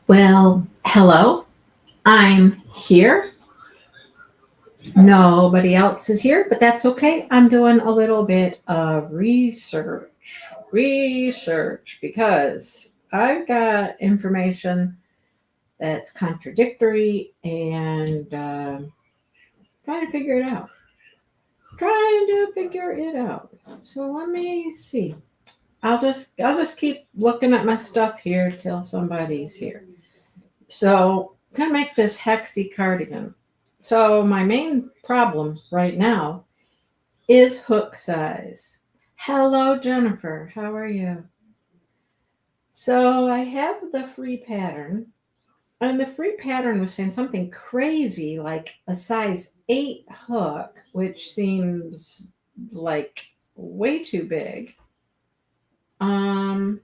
Well, hello. I'm here. Nobody else is here, but that's okay. I'm doing a little bit of research because I've got information that's contradictory and trying to figure it out. Trying to figure it out. So let me see. I'll just keep looking at my stuff here till somebody's here. So I'm gonna make this Hexi cardigan. So my main problem right now is hook size. Hello, Jennifer. How are you? So I have the free pattern, and the free pattern was saying something crazy like a size 8 hook, which seems like way too big. Um,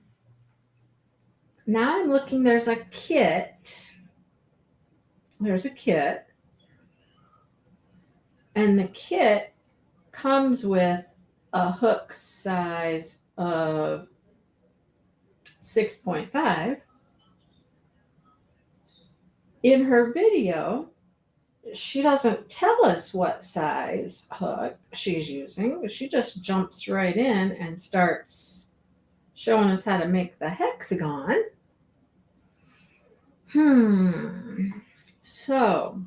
Now I'm looking, there's a kit. There's a kit, and the kit comes with a hook size of 6.5. In her video, she doesn't tell us what size hook she's using. She just jumps right in and starts showing us how to make the hexagon. So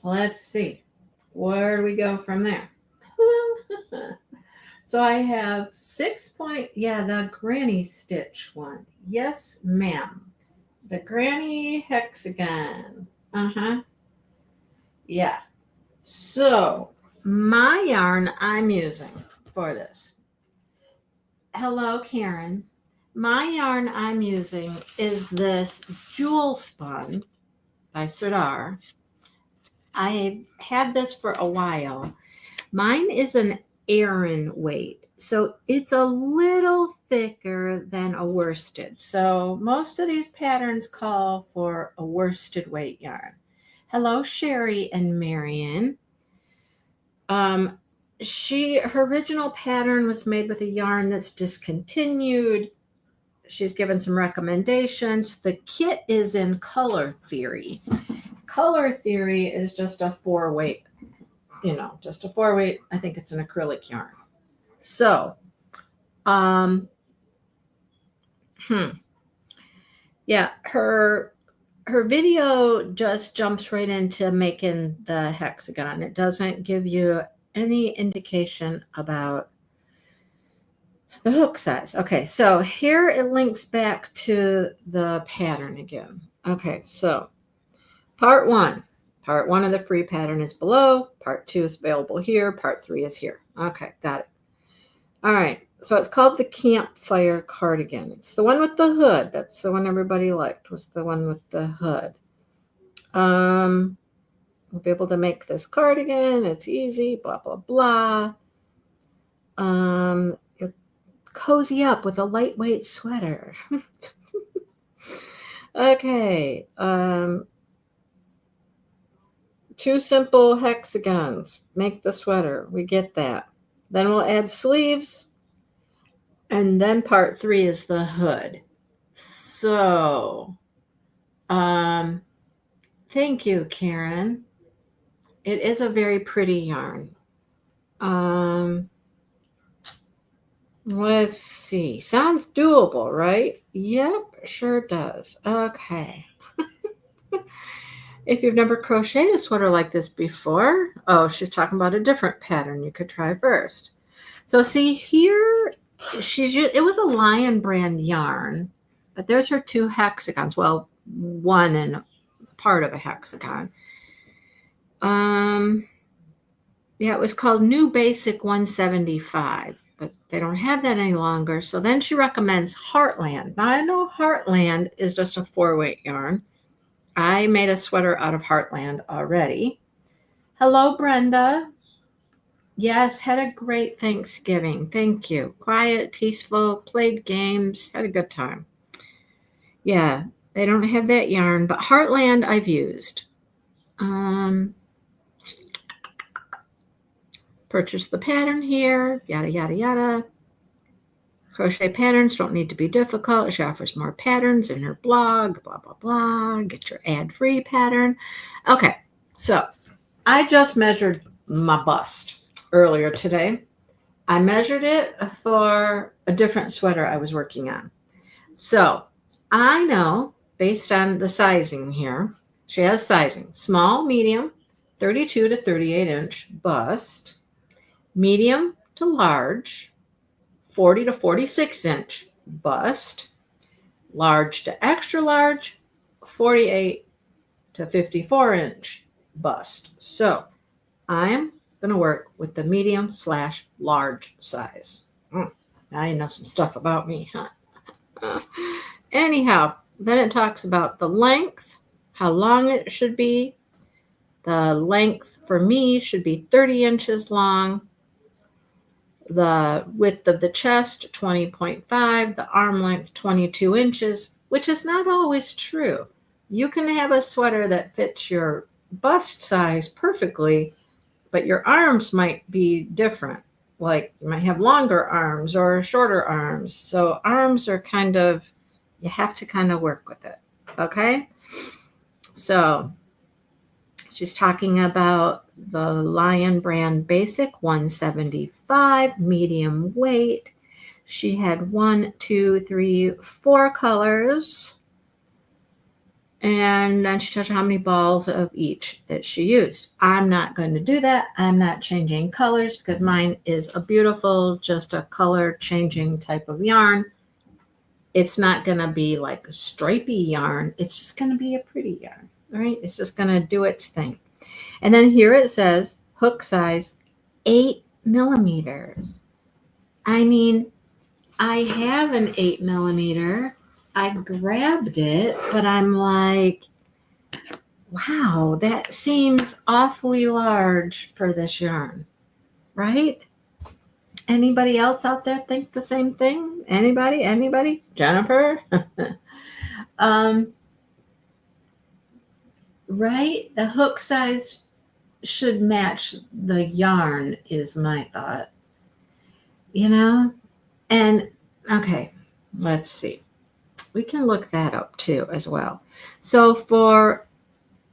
let's see. Where do we go from there? So I have the granny stitch one. Yes, ma'am. The granny hexagon. Yeah. So my yarn I'm using for this. Hello, Karen. My yarn I'm using is this Jewel Spun by Sudar. I've had this for a while. Mine is an Aran weight, so it's a little thicker than a worsted. So most of these patterns call for a worsted weight yarn. Hello, Sherry and Marion. Her original pattern was made with a yarn that's discontinued. She's given some recommendations. The kit is in Color Theory. Color Theory is just a 4-weight. Just a 4-weight. I think it's an acrylic yarn. So, yeah, her video just jumps right into making the hexagon. It doesn't give you any indication about the hook size. Okay, so here it links back to the pattern again. Okay, so part one of the free pattern is below. Part 2 is available here. Part 3 is here. Okay, got it. All right, so it's called the Campfire Cardigan. It's the one with the hood. That's the one everybody liked, was the one with the hood. We'll be able to make this cardigan. It's easy, blah, blah, blah. Cozy up with a lightweight sweater. Okay. 2 simple hexagons make the sweater. We get that. Then we'll add sleeves. And then part 3 is the hood. So, thank you, Karen. It is a very pretty yarn. Let's see. Sounds doable, right? Yep, sure does. Okay. If you've never crocheted a sweater like this before, she's talking about a different pattern you could try first. So see here, it was a Lion brand yarn, but there's her 2 hexagons. Well, one and part of a hexagon. Yeah, it was called New Basic 175, but they don't have that any longer. So then she recommends Heartland. Now I know Heartland is just a 4-weight yarn. I made a sweater out of Heartland already. Hello, Brenda. Yes, had a great Thanksgiving. Thank you. Quiet, peaceful, played games, had a good time. Yeah, they don't have that yarn, but Heartland I've used. Purchase the pattern here, yada, yada, yada. Crochet patterns don't need to be difficult. She offers more patterns in her blog, blah, blah, blah. Get your ad-free pattern. Okay, so I just measured my bust earlier today. I measured it for a different sweater I was working on. So I know, based on the sizing here, she has sizing. Small, medium, 32 to 38 inch bust. Medium to large, 40 to 46 inch bust. Large to extra large, 48 to 54 inch bust. So I'm going to work with the medium / large size. Now you know some stuff about me, huh? Anyhow, then it talks about the length, how long it should be. The length for me should be 30 inches long. The width of the chest, 20.5. The arm length, 22 inches, which is not always true. You can have a sweater that fits your bust size perfectly, but your arms might be different. Like you might have longer arms or shorter arms. So arms are kind of, you have to kind of work with it. Okay. So she's talking about the Lion brand basic 175 medium weight. She had 1, 2, 3, 4 colors. And then she tells you how many balls of each that she used. I'm not going to do that. I'm not changing colors because mine is a beautiful, just a color changing type of yarn. It's not going to be like a stripy yarn. It's just going to be a pretty yarn. All right. It's just going to do its thing. And then here it says hook size 8 millimeters. I mean, I have an 8 millimeter. I grabbed it, but I'm like, wow, that seems awfully large for this yarn, right? Anybody else out there think the same thing? Anybody? Jennifer? Right? The hook size should match the yarn is my thought, And okay, let's see. We can look that up too as well. So for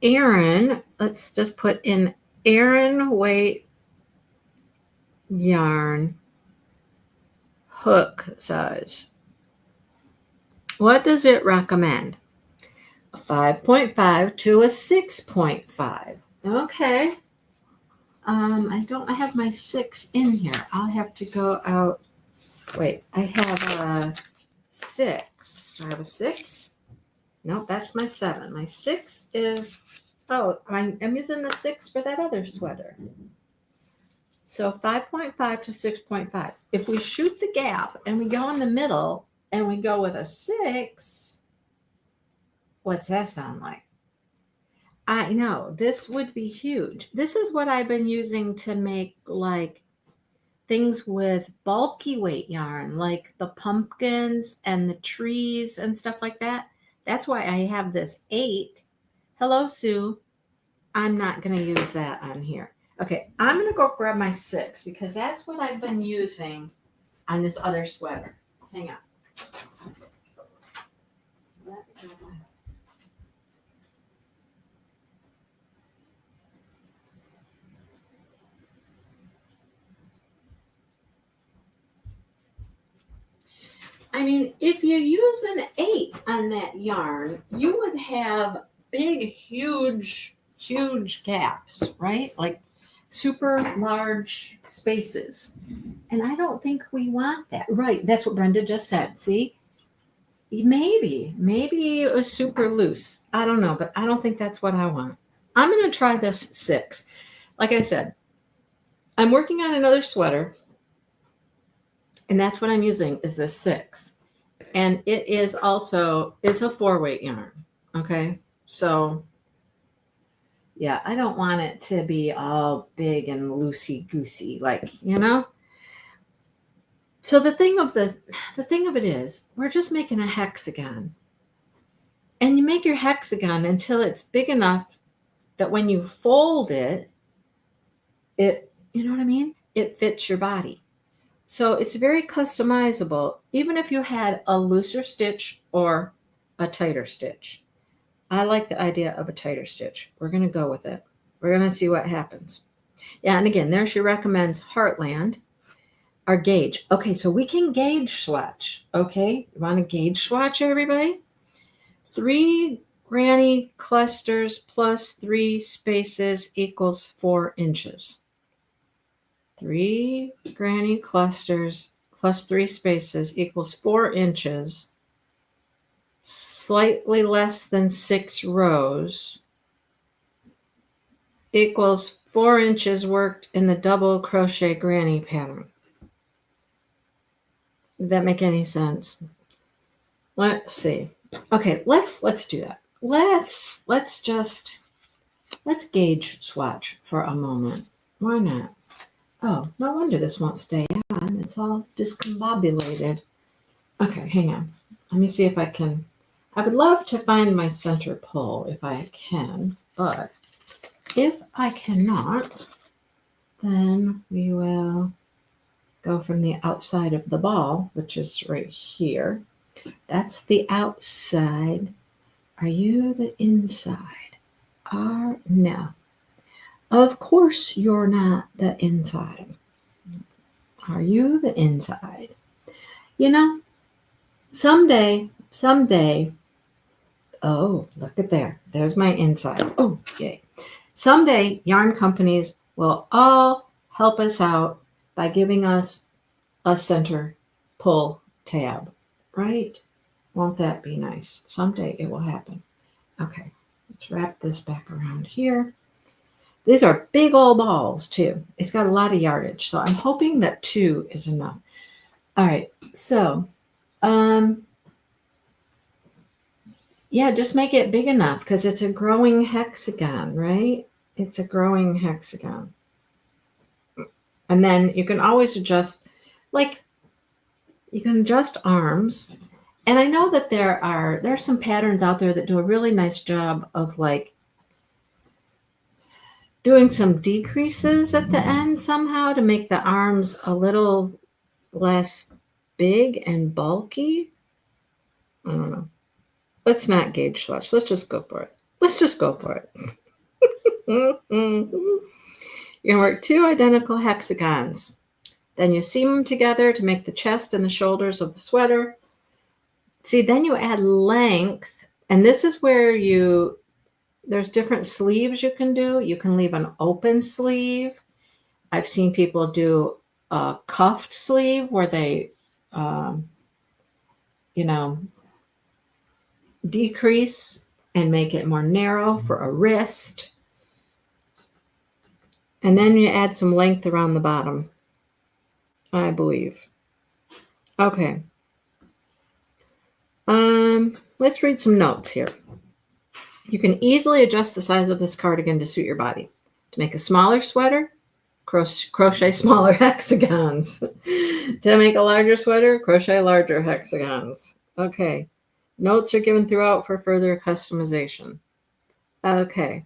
Aran, let's just put in Aran weight yarn hook size. What does it recommend? A 5.5 to a 6.5. Okay. I have my 6 in here. I'll have to go out. Wait, I have a 6. Do I have a 6? Nope, that's my 7. My 6 is, I'm using the 6 for that other sweater. So 5.5 to 6.5. If we shoot the gap and we go in the middle and we go with a 6, what's that sound like? I know, this would be huge. This is what I've been using to make like things with bulky weight yarn, like the pumpkins and the trees and stuff like that. That's why I have this 8. Hello, Sue. I'm not going to use that on here. Okay, I'm going to go grab my 6 because that's what I've been using on this other sweater. Hang on. I mean, if you use an 8 on that yarn, you would have big, huge gaps, right? Like super large spaces. And I don't think we want that. Right. That's what Brenda just said. See? Maybe it was super loose. I don't know, but I don't think that's what I want. I'm going to try this 6. Like I said, I'm working on another sweater. And that's what I'm using is this 6. And it is also, it's a 4-weight yarn. Okay. So yeah, I don't want it to be all big and loosey goosey, like, So the thing of it is, we're just making a hexagon. And you make your hexagon until it's big enough that when you fold it, you know what I mean? It fits your body. So it's very customizable, even if you had a looser stitch or a tighter stitch. I like the idea of a tighter stitch. We're going to go with it. We're going to see what happens. Yeah, and again, there she recommends Heartland. Our gauge. Okay, so we can gauge swatch. Okay, you want to gauge swatch, everybody? 3 granny clusters plus 3 spaces equals 4 inches. 3 granny clusters plus 3 spaces equals 4 inches. Slightly less than 6 rows equals 4 inches worked in the double crochet granny pattern. Did that make any sense? Let's see. Okay, let's do that. Let's gauge swatch for a moment. Why not? Oh, no wonder this won't stay on. It's all discombobulated. Okay, hang on. Let me see if I can. I would love to find my center pole if I can, but if I cannot, then we will go from the outside of the ball, which is right here. That's the outside. Are you the inside? No. Of course you're not the inside. Are you the inside? You know, someday, oh, look at there. There's my inside. Oh, yay. Someday, yarn companies will all help us out by giving us a center pull tab, right? Won't that be nice? Someday it will happen. Okay, let's wrap this back around here. These are big old balls too. It's got a lot of yardage, so I'm hoping that 2 is enough. All right, so yeah, just make it big enough because it's a growing hexagon, right? It's a growing hexagon. And then you can always adjust, like you can adjust arms. And I know that there's some patterns out there that do a really nice job of like doing some decreases at the end somehow to make the arms a little less big and bulky. I don't know. Let's not gauge swatch. Let's just go for it. You're going to work 2 identical hexagons. Then you seam them together to make the chest and the shoulders of the sweater. See, then you add length. And this is where there's different sleeves you can do. You can leave an open sleeve. I've seen people do a cuffed sleeve where they, decrease and make it more narrow for a wrist. And then you add some length around the bottom, I believe. Okay. Let's read some notes here. You can easily adjust the size of this cardigan to suit your body. To make a smaller sweater, crochet smaller hexagons. To make a larger sweater, crochet larger hexagons. Okay. Notes are given throughout for further customization. Okay.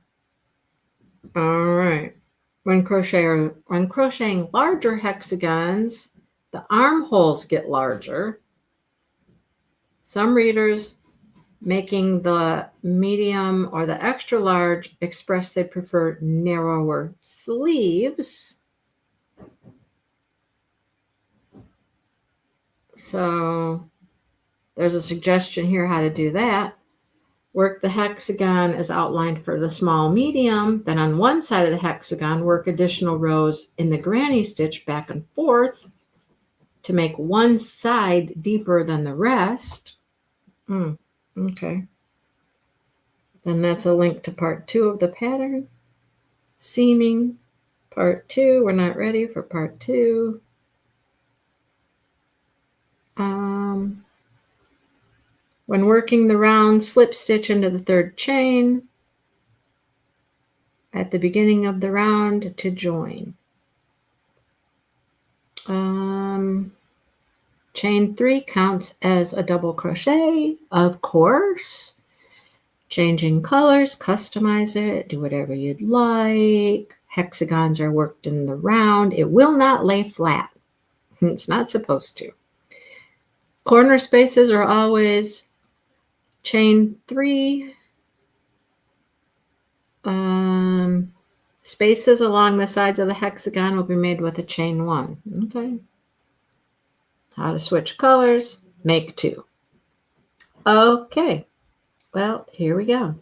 All right. When crocheting larger hexagons, the armholes get larger. Some readers making the medium or the extra large express they prefer narrower sleeves. So there's a suggestion here how to do that. Work the hexagon as outlined for the small medium. Then on one side of the hexagon, work additional rows in the granny stitch back and forth to make one side deeper than the rest. Okay. Then that's a link to part 2 of the pattern. Seaming, part 2. We're not ready for part 2. When working the round, slip stitch into the 3rd chain at the beginning of the round to join. Chain 3 counts as a double crochet, of course. Changing colors, customize it, do whatever you'd like. Hexagons are worked in the round. It will not lay flat. It's not supposed to. Corner spaces are always chain 3. Spaces along the sides of the hexagon will be made with a chain 1. Okay. How to switch colors, make 2. Okay. Well, here we go.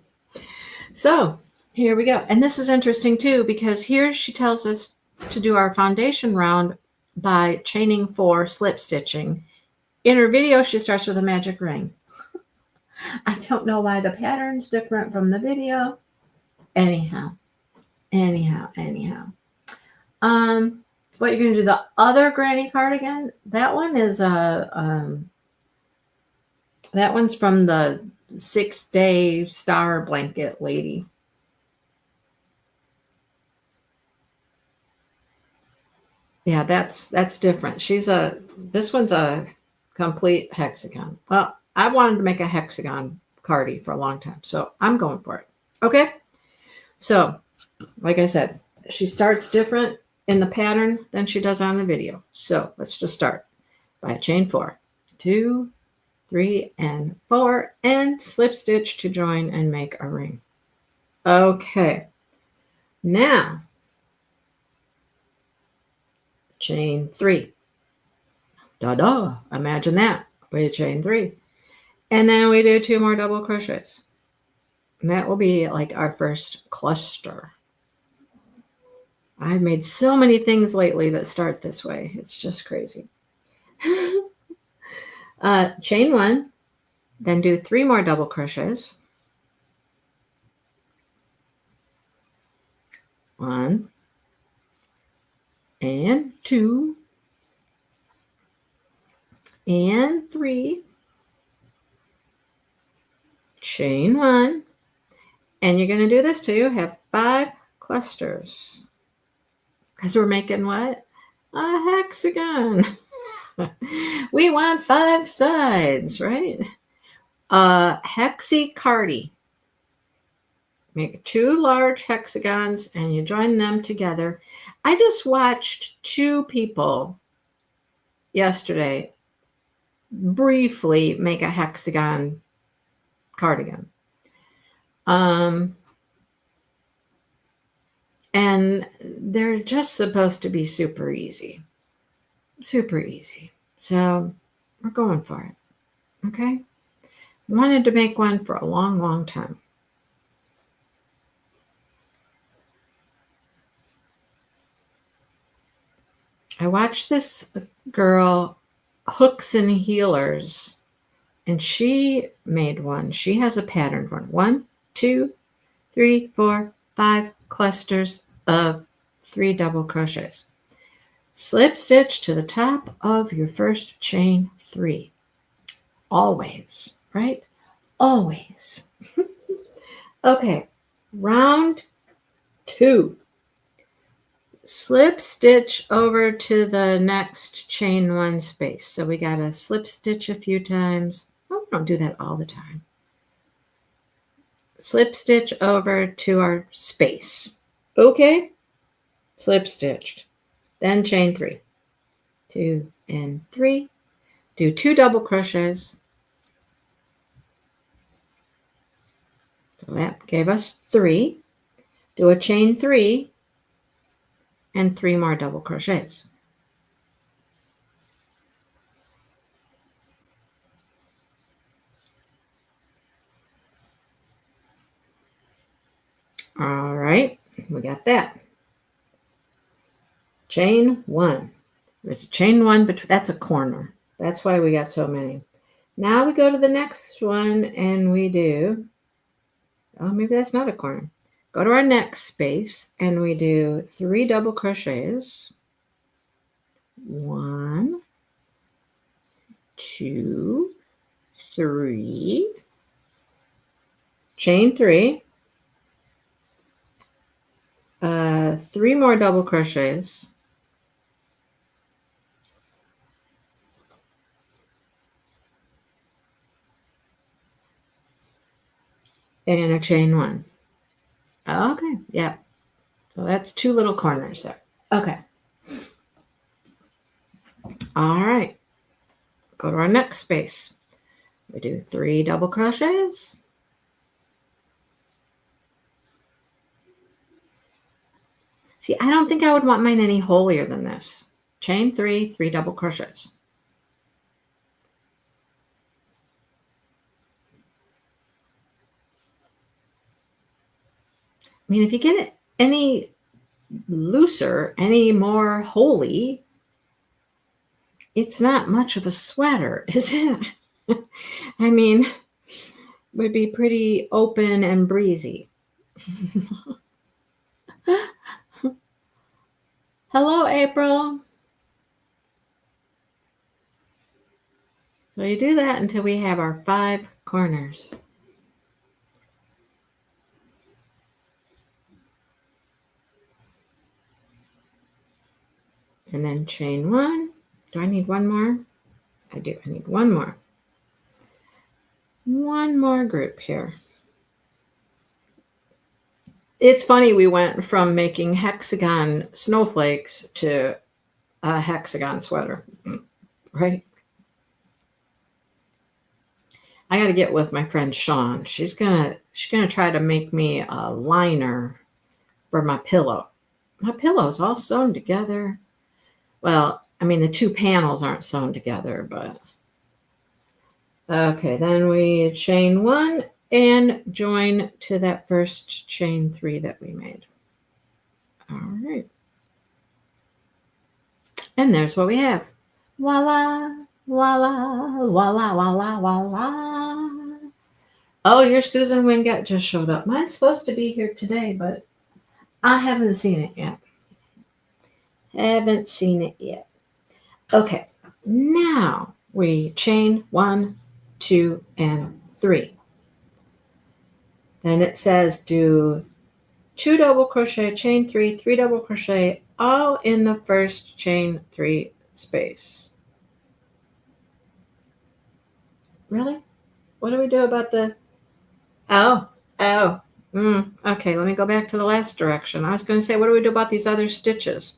So here we go. And this is interesting too, because here she tells us to do our foundation round by chaining 4, slip stitching. In her video, she starts with a magic ring. I don't know why the pattern's different from the video. Anyhow. What you're going to do, the other granny cardigan, that one is that one's from the 6-day star blanket lady. Yeah, that's different. This one's a complete hexagon. Well, I wanted to make a hexagon Cardi for a long time, so I'm going for it. Okay. So, like I said, she starts different in the pattern than she does on the video. So let's just start by chain 4, 2, 3, and 4, and slip stitch to join and make a ring. Okay. Now, chain 3. Da-da, imagine that. We chain 3. And then we do 2 more double crochets. And that will be like our first cluster. I've made so many things lately that start this way. It's just crazy. Chain 1, then do 3 more double crochets. 1 and 2 and 3. Chain 1. And you're going to do this till you have 5 clusters. Because we're making what? A hexagon. We want 5 sides, right? Hexi Cardi. Make 2 large hexagons and you join them together. I just watched 2 people yesterday briefly make a hexagon cardigan. And they're just supposed to be super easy. Super easy. So we're going for it. Okay. Wanted to make one for a long, long time. I watched this girl, Hooks and Healers, and she made one. She has a patterned one. 1, 2, 3, 4, 5 clusters of 3 double crochets. Slip stitch to the top of your first chain 3. Always, right? Always. Okay, round 2. Slip stitch over to the next chain 1 space. So we got to slip stitch a few times. Oh, we don't do that all the time. Slip stitch over to our space. Okay, slip stitched. Then chain 3. 2 and 3. Do 2 double crochets. So that gave us 3. Do a chain 3 and 3 more double crochets. All right, we got that. Chain 1. There's a chain 1, but that's a corner. That's why we got so many. Now we go to the next one and we do, oh, maybe that's not a corner. Go to our next space and we do 3 double crochets. 1, 2, 3. Chain 3. 3 more double crochets. And a chain 1. Okay, yeah. So that's 2 little corners there. Okay. All right, go to our next space. We do 3 double crochets. See, I don't think I would want mine any holier than this. Chain 3, 3 double crochets. I mean, if you get it any looser, any more holy, it's not much of a sweater, is it? I mean, would be pretty open and breezy. Hello, April. So you do that until we have our 5 corners. And then chain 1. Do I need one more? I do. I need one more. One more group here. It's funny, we went from making hexagon snowflakes to a hexagon sweater, right? I got to get with my friend Sean. She's gonna try to make me a liner for my pillow. My pillow is all sewn together. Well, I mean, the 2 panels aren't sewn together, but okay. Then we chain 1 and join to that first chain 3 that we made. All right. And there's what we have. Voila, voila, voila, voila, voila. Oh, your Susan Wingett just showed up. Mine's supposed to be here today, but I haven't seen it yet. Haven't seen it yet. Okay, now we chain 1, 2, and 3. Then it says do 2 double crochet, chain 3, 3 double crochet, all in the first chain 3 space. Really? What do we do about the... Okay, let me go back to the last direction. I was going to say, what do we do about these other stitches?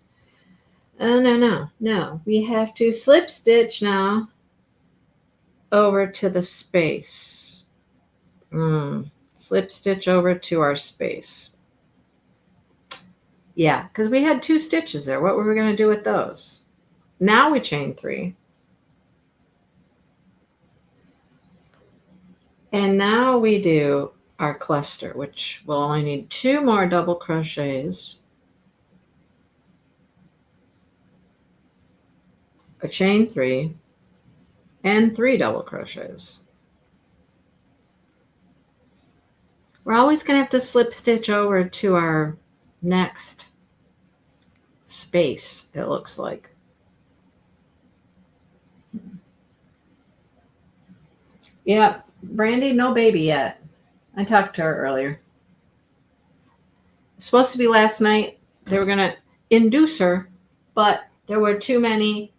Oh, no. We have to slip stitch now over to the space. Slip stitch over to our space. Yeah, because we had 2 stitches there. What were we going to do with those? Now we chain 3. And now we do our cluster, which will only need 2 more double crochets, a chain 3, and 3 double crochets. We're always going to have to slip stitch over to our next space, it looks like. Yeah, Brandy, no baby yet. I talked to her earlier. It's supposed to be last night. They were going to induce her, but there were too many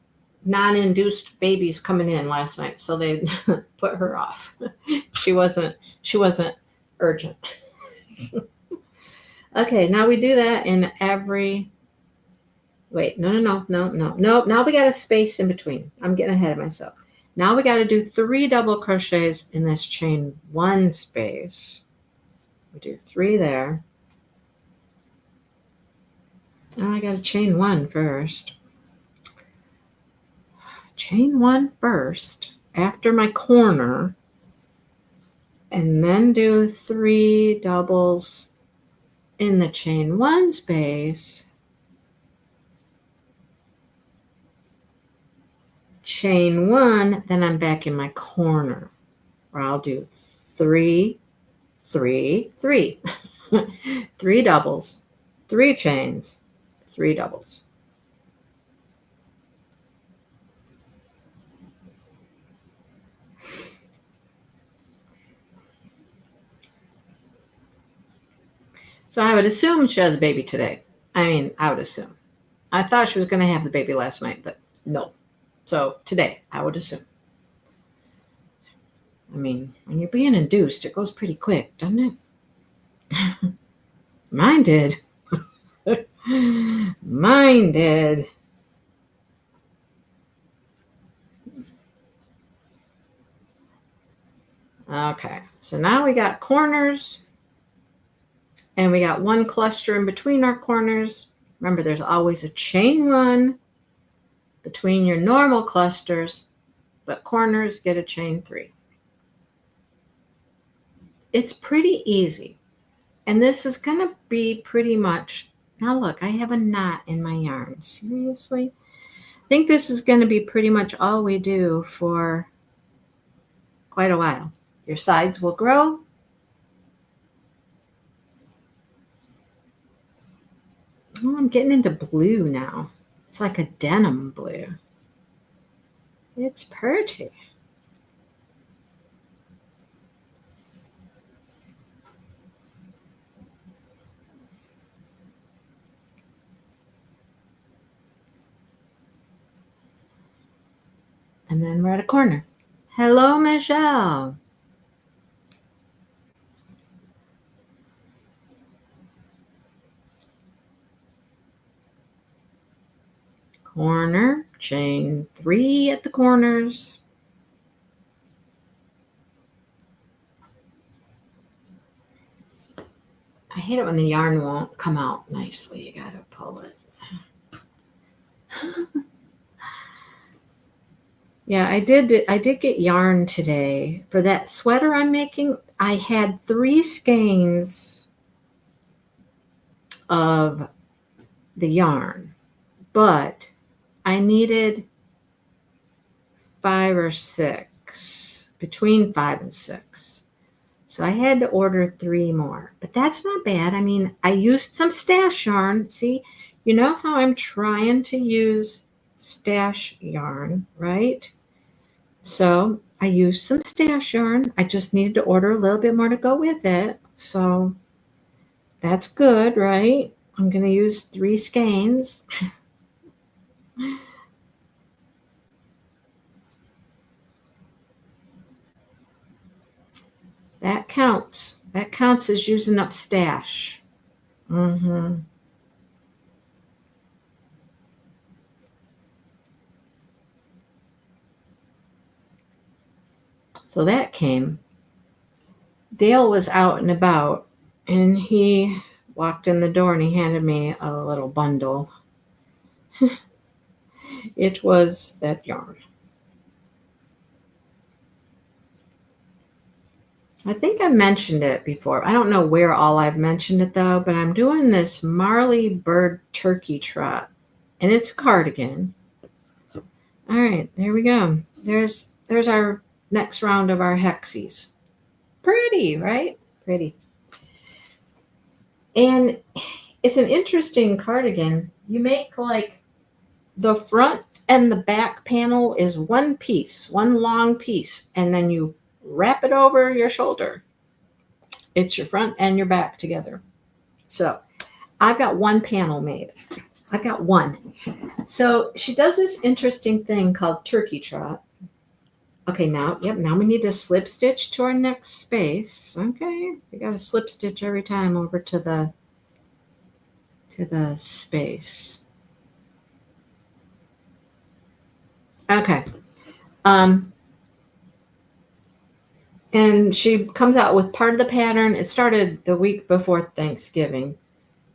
non-induced babies coming in last night, so they put her off. She wasn't urgent. Okay, now we do that in every... Wait, no. Now we got a space in between. I'm getting ahead of myself. Now we got to do 3 double crochets in this chain 1 space. We do 3 there. Now I got to chain 1 first. Chain 1 first after my corner, and then do 3 doubles in the chain 1 space. Chain 1, then I'm back in my corner, where I'll do 3, 3, 3. 3 doubles, 3 chains, 3 doubles. So I would assume she has a baby today. I would assume. I thought she was going to have the baby last night, but no. So today, I would assume. When you're being induced, it goes pretty quick, doesn't it? Mine did. Mine did. Okay, so now we got corners and we got one cluster in between our corners. Remember, there's always a chain one between your normal clusters, but corners get a chain 3. It's pretty easy. And this is going to be pretty much, now look, I have a knot in my yarn. Seriously? I think this is going to be pretty much all we do for quite a while. Your sides will grow. Oh, I'm getting into blue now. It's like a denim blue. It's pretty. And then we're at a corner. Hello, Michelle. Corner, chain 3 at the corners. I hate it when the yarn won't come out nicely. You gotta pull it. Yeah, I did get yarn today for that sweater I'm making. I had 3 skeins of the yarn, but I needed 5 or 6, between 5 and 6. So I had to order 3 more, but that's not bad. I mean, I used some stash yarn. See, you know how I'm trying to use stash yarn, right? So I used some stash yarn. I just needed to order a little bit more to go with it. So that's good, right? I'm going to use 3 skeins. That counts. That counts as using up stash. Mm-hmm. So that came. Dale was out and about, and he walked in the door and he handed me a little bundle. It was that yarn. I think I mentioned it before. I don't know where all I've mentioned it though, but I'm doing this Marley Bird Turkey Trot, and it's a cardigan. All right, there we go. There's our next round of our Hexis. Pretty, right? Pretty. And it's an interesting cardigan. You make like the front and the back panel is one piece, one long piece, and then you wrap it over your shoulder. It's your front and your back together. So I've got one panel made. I've got one. So she does this interesting thing called turkey trot. Okay, now we need to slip stitch to our next space. Okay, we got to slip stitch every time over to the space. Okay. And she comes out with part of the pattern. It started the week before Thanksgiving.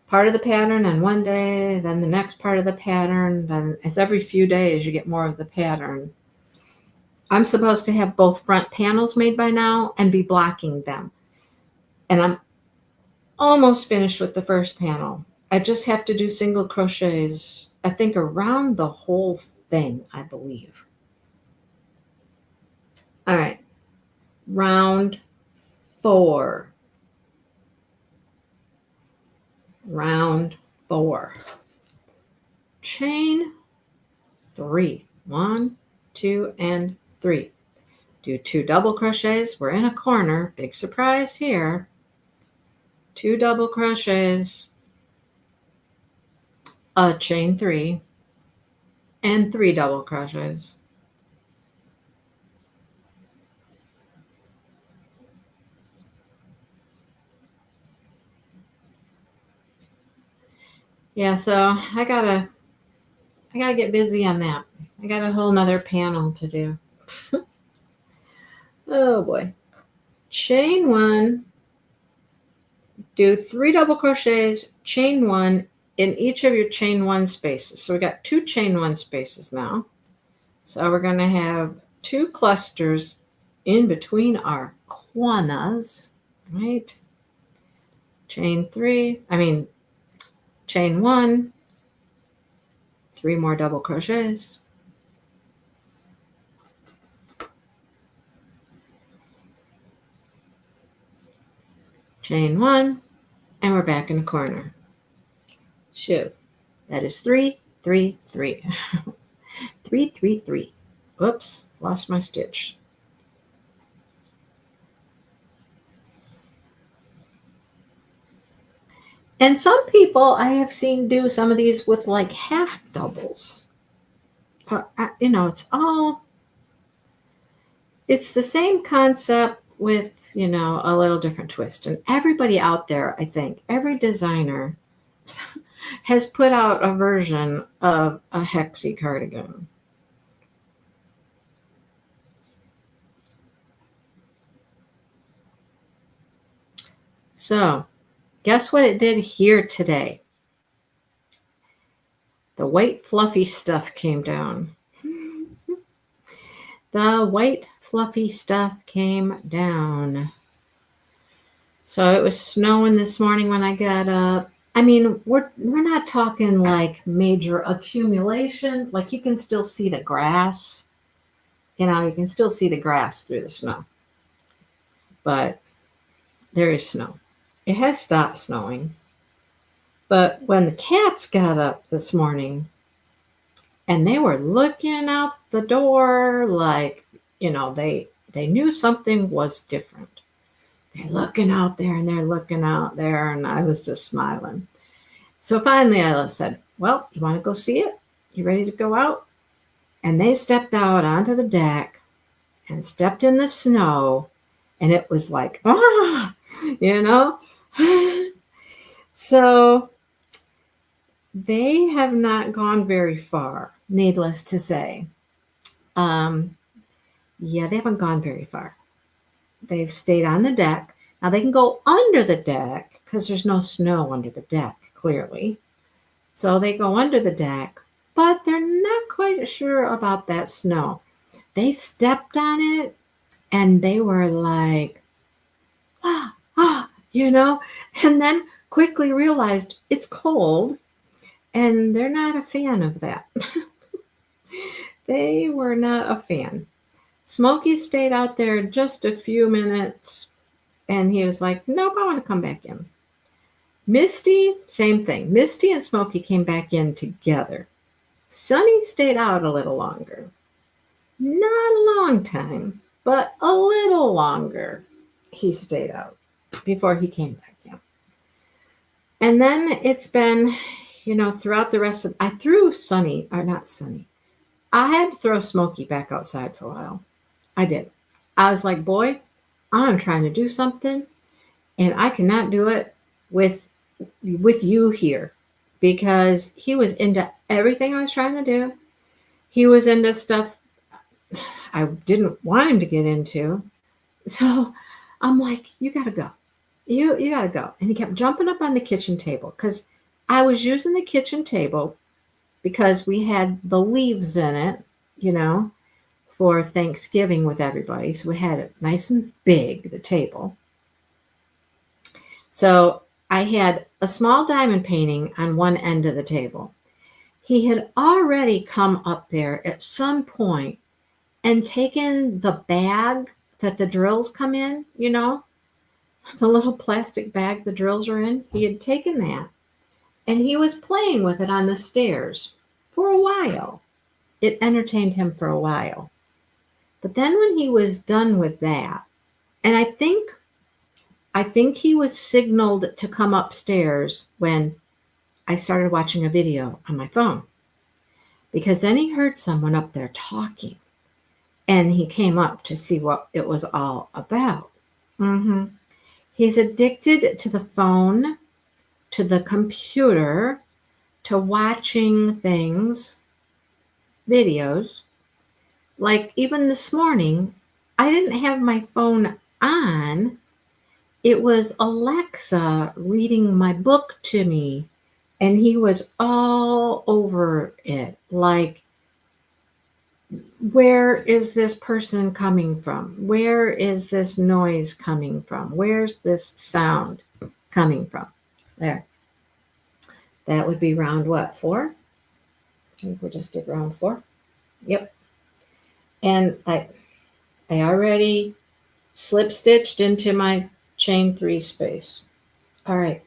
Part of the pattern on one day, then the next part of the pattern. Then it's every few days you get more of the pattern. I'm supposed to have both front panels made by now and be blocking them. And I'm almost finished with the first panel. I just have to do single crochets, I think, around the whole thing, I believe. All right. Round 4. Round 4. Chain 3. 1, 2, and 3. Do 2 double crochets. We're in a corner. Big surprise here. 2 double crochets, a chain 3, and 3 double crochets. Yeah, so I gotta get busy on that. I got a whole nother panel to do. Oh boy. chain 1, do 3 double crochets, chain 1 in each of your chain 1 spaces. So we got 2 chain 1 spaces now. So we're going to have 2 clusters in between our corners, right? Chain 1, 3 more double crochets. Chain 1, and we're back in the corner. Shoot, that is 3, 3, 3. 3, 3, 3. Whoops, lost my stitch. And some people I have seen do some of these with like half doubles. So, it's the same concept with, a little different twist. And everybody out there, I think, every designer has put out a version of a Hexi cardigan. So, guess what it did here today? The white fluffy stuff came down. The white fluffy stuff came down. So it was snowing this morning when I got up. I mean, we're not talking like major accumulation. Like you can still see the grass. You can still see the grass through the snow. But there is snow. It has stopped snowing. But when the cats got up this morning and they were looking out the door like, they knew something was different. They're looking out there and they're looking out there, and I was just smiling. So finally I said, well, you want to go see it? You ready to go out? And they stepped out onto the deck and stepped in the snow, and it was like, So they have not gone very far, needless to say. They haven't gone very far. They've stayed on the deck. Now they can go under the deck because there's no snow under the deck, clearly. So they go under the deck, but they're not quite sure about that snow. They stepped on it and they were like, and then quickly realized it's cold, and they're not a fan of that. They were not a fan. Smokey stayed out there just a few minutes, and he was like, nope, I want to come back in. Misty, same thing. Misty and Smokey came back in together. Sunny stayed out a little longer. Not a long time, but a little longer he stayed out before he came back in. And then it's been, throughout the rest of, I had to throw Smokey back outside for a while. I did. I was like, boy, I'm trying to do something, and I cannot do it with you here, because he was into everything I was trying to do. He was into stuff I didn't want him to get into. So I'm like, you got to go. You got to go. And he kept jumping up on the kitchen table, because I was using the kitchen table because we had the leaves in it, for Thanksgiving with everybody. So we had it nice and big, the table. So I had a small diamond painting on one end of the table. He had already come up there at some point and taken the bag that the drills come in, the little plastic bag the drills are in. He had taken that, and he was playing with it on the stairs for a while. It entertained him for a while. But then when he was done with that, and I think he was signaled to come upstairs when I started watching a video on my phone, because then he heard someone up there talking, and he came up to see what it was all about. He's addicted to the phone, to the computer, to watching things, videos. Like even this morning, I didn't have my phone on, it was Alexa reading my book to me, and he was all over it. Like, where is this person coming from? Where is this noise coming from? Where's this sound coming from? There. That would be round what? 4? I think we just did round 4. Yep. And I already slip stitched into my chain 3 space. All right.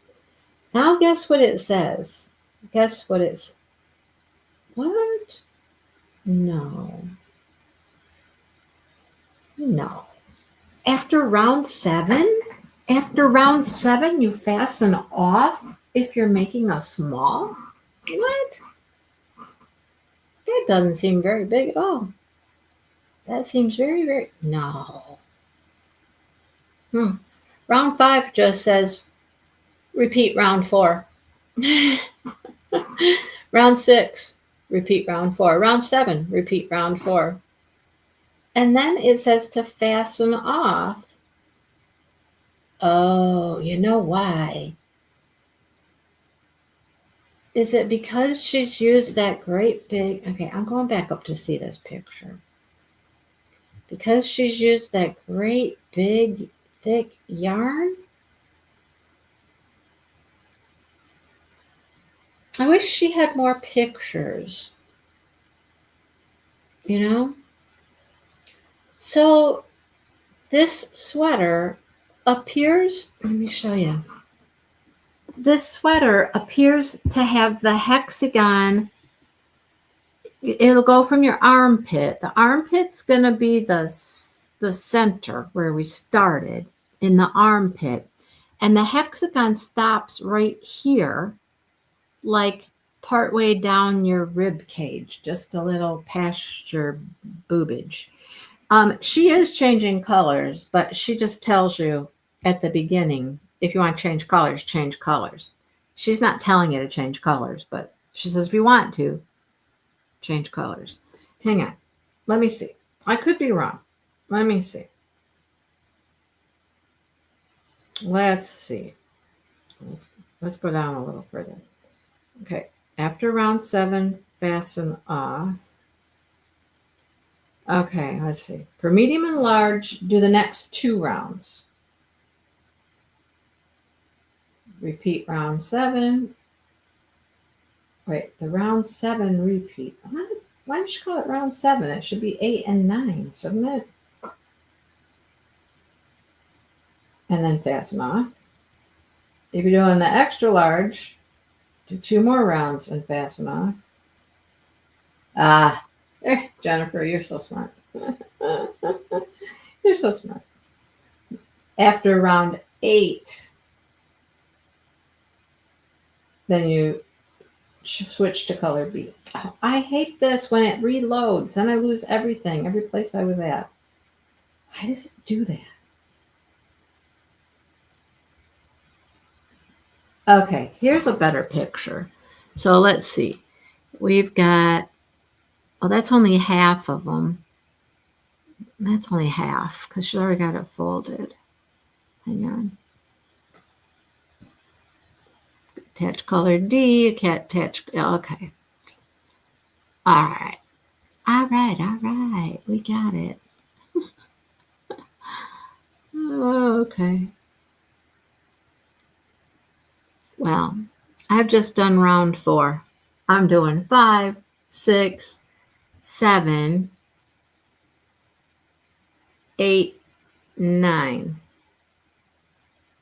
Now guess what it says? Guess what it's. What? No. After round 7, you fasten off if you're making a small? What? That doesn't seem very big at all. That seems very, very, no. Round 5 just says, repeat round 4. Round 6, repeat round 4. Round 7, repeat round 4. And then it says to fasten off. Oh, you know why? Is it because she's used that great big, okay, I'm going back up to see this picture. Because she's used that great big thick yarn? I wish she had more pictures. You know? So this sweater appears, let me show you. This sweater appears to have the hexagon. It'll go from your armpit. The armpit's going to be the center where we started, in the armpit. And the hexagon stops right here, like partway down your rib cage, just a little past your boobage. She is changing colors, but she just tells you at the beginning, if you want to change colors, change colors. She's not telling you to change colors, but she says if you want to, change colors. Hang on. Let me see. I could be wrong. Let me see. Let's see. Let's go down a little further. Okay. After round 7, fasten off. Okay, let's see. For medium and large, do the next 2 rounds. Repeat round 7. Wait, the round 7 repeat. Why did she call it round 7? It should be 8 and 9, shouldn't it? And then fasten off. If you're doing the extra large, do 2 more rounds and fasten off. Jennifer, you're so smart. You're so smart. After round 8, then you switch to color B. Oh, I hate this when it reloads. Then I lose everything, every place I was at. Why does it do that? Okay, here's a better picture. So let's see. We've got, oh, that's only half of them. That's only half because she's already got it folded. Hang on. Attach color D, attach, okay. All right. We got it. Okay. Well, I've just done round 4. I'm doing 5, 6, 7, 8, 9.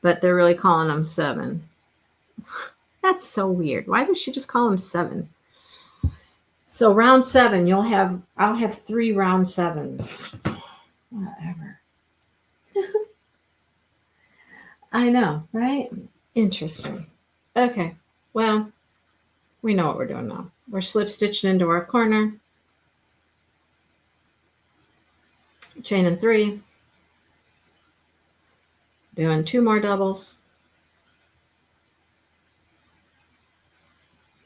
But they're really calling them 7. That's so weird. Why does she just call them 7? So round 7, I'll have 3 round 7s. Whatever. I know, right? Interesting. Okay, well, we know what we're doing now. We're slip stitching into our corner. Chaining 3. Doing 2 more doubles.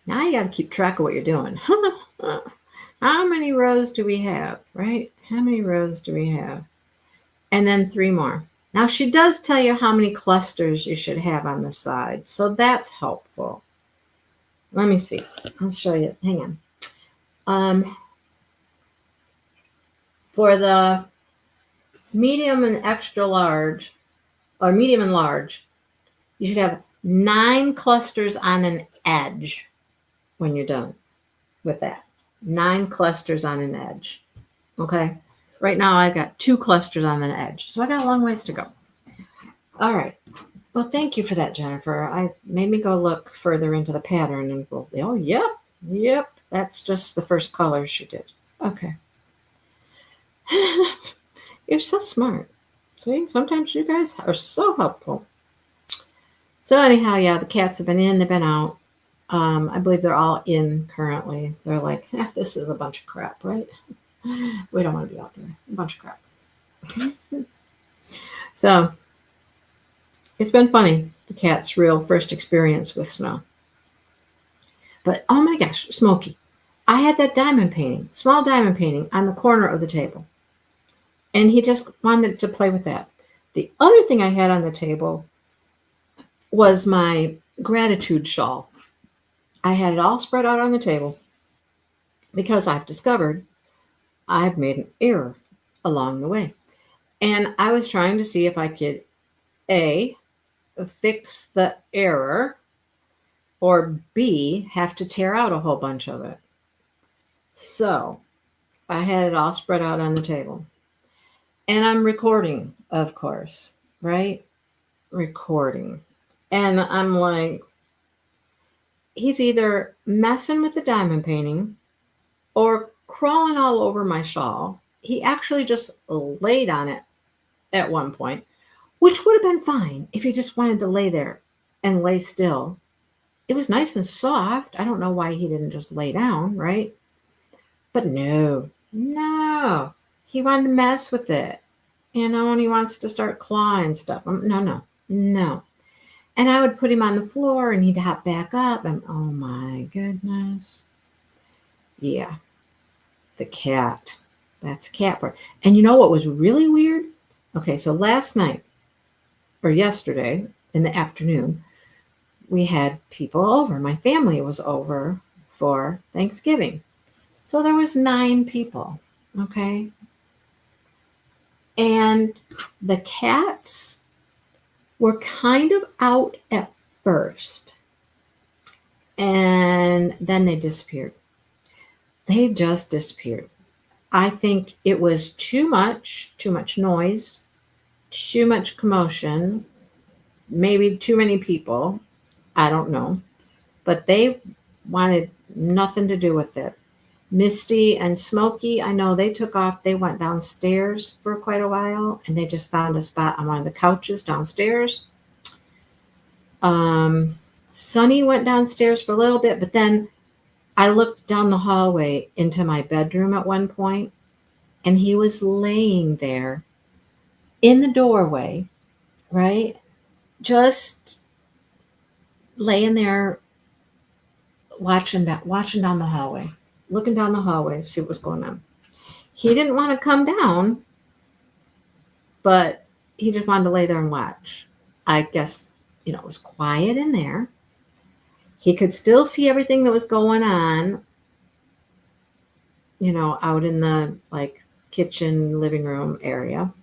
Now you got to keep track of what you're doing. How many rows do we have, right? How many rows do we have? And then 3 more. Now, she does tell you how many clusters you should have on the side, so that's helpful. Let me see. I'll show you. Hang on. For the medium and extra large, or medium and large, you should have 9 clusters on an edge when you're done with that. 9 clusters on an edge. Okay? Right now I've got 2 clusters on an edge, so I got a long ways to go. All right. Well, thank you for that, Jennifer. I made me go look further into the pattern and go, oh, yep. That's just the first color she did. Okay. You're so smart. See, sometimes you guys are so helpful. So anyhow, yeah, the cats have been in, they've been out. I believe they're all in currently. They're like, this is a bunch of crap, right? We don't want to be out there. A bunch of crap. So it's been funny, the cat's real first experience with snow. But oh my gosh, Smokey, I had that diamond painting, small diamond painting on the corner of the table. And he just wanted to play with that. The other thing I had on the table was my gratitude shawl. I had it all spread out on the table because I've discovered I've made an error along the way. And I was trying to see if I could, A, fix the error, or B, have to tear out a whole bunch of it. So I had it all spread out on the table. And I'm recording, of course, right? Recording. And I'm like, he's either messing with the diamond painting or crawling all over my shawl. He actually just laid on it at one point, which would have been fine if he just wanted to lay there and lay still. It was nice and soft. I don't know why he didn't just lay down, right? But no, he wanted to mess with it. And he wants to start clawing stuff. No. And I would put him on the floor and he'd hop back up. And oh my goodness. Yeah, the cat. That's a cat part. And you know what was really weird? Okay, so last night or yesterday in the afternoon, we had people over. My family was over for Thanksgiving. So there was 9 people, okay? And the cats were kind of out at first. And then they disappeared. They just disappeared. I think it was too much noise, too much commotion, maybe too many people. I don't know. But they wanted nothing to do with it. Misty and Smokey, I know they took off. They went downstairs for quite a while, and they just found a spot on one of the couches downstairs. Sonny went downstairs for a little bit, but then I looked down the hallway into my bedroom at one point, and he was laying there in the doorway, right? Just laying there watching down the hallway, looking down the hallway to see what was going on. He didn't want to come down, but he just wanted to lay there and watch. I guess, it was quiet in there. He could still see everything that was going on, out in the kitchen, living room area.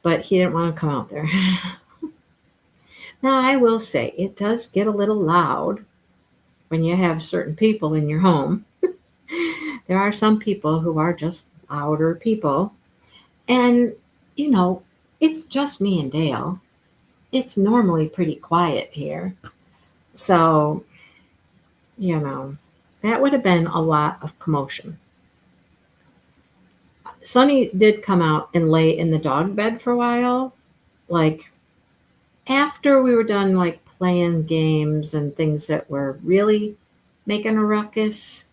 But he didn't want to come out there. Now, I will say, it does get a little loud when you have certain people in your home. There are some people who are just louder people. And, it's just me and Dale. It's normally pretty quiet here. So, that would have been a lot of commotion. Sonny did come out and lay in the dog bed for a while. After we were done playing games and things that were really making a ruckus,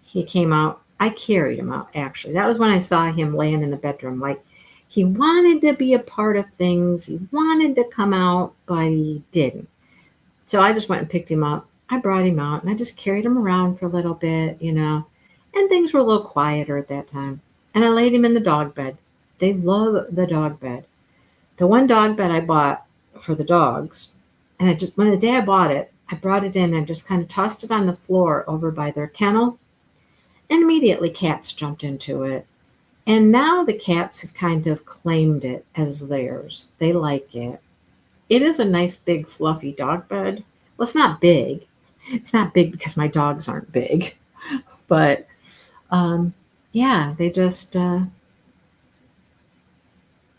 he came out. I carried him out, actually. That was when I saw him laying in the bedroom. He wanted to be a part of things. He wanted to come out, but he didn't. So I just went and picked him up. I brought him out, and I just carried him around for a little bit, and things were a little quieter at that time. And I laid him in the dog bed. They love the dog bed. The one dog bed I bought for the dogs, and when the day I bought it, I brought it in and just kind of tossed it on the floor over by their kennel, and immediately cats jumped into it. And now the cats have kind of claimed it as theirs. They like it. It is a nice big fluffy dog bed. Well, it's not big. It's not big because my dogs aren't big, but yeah, they just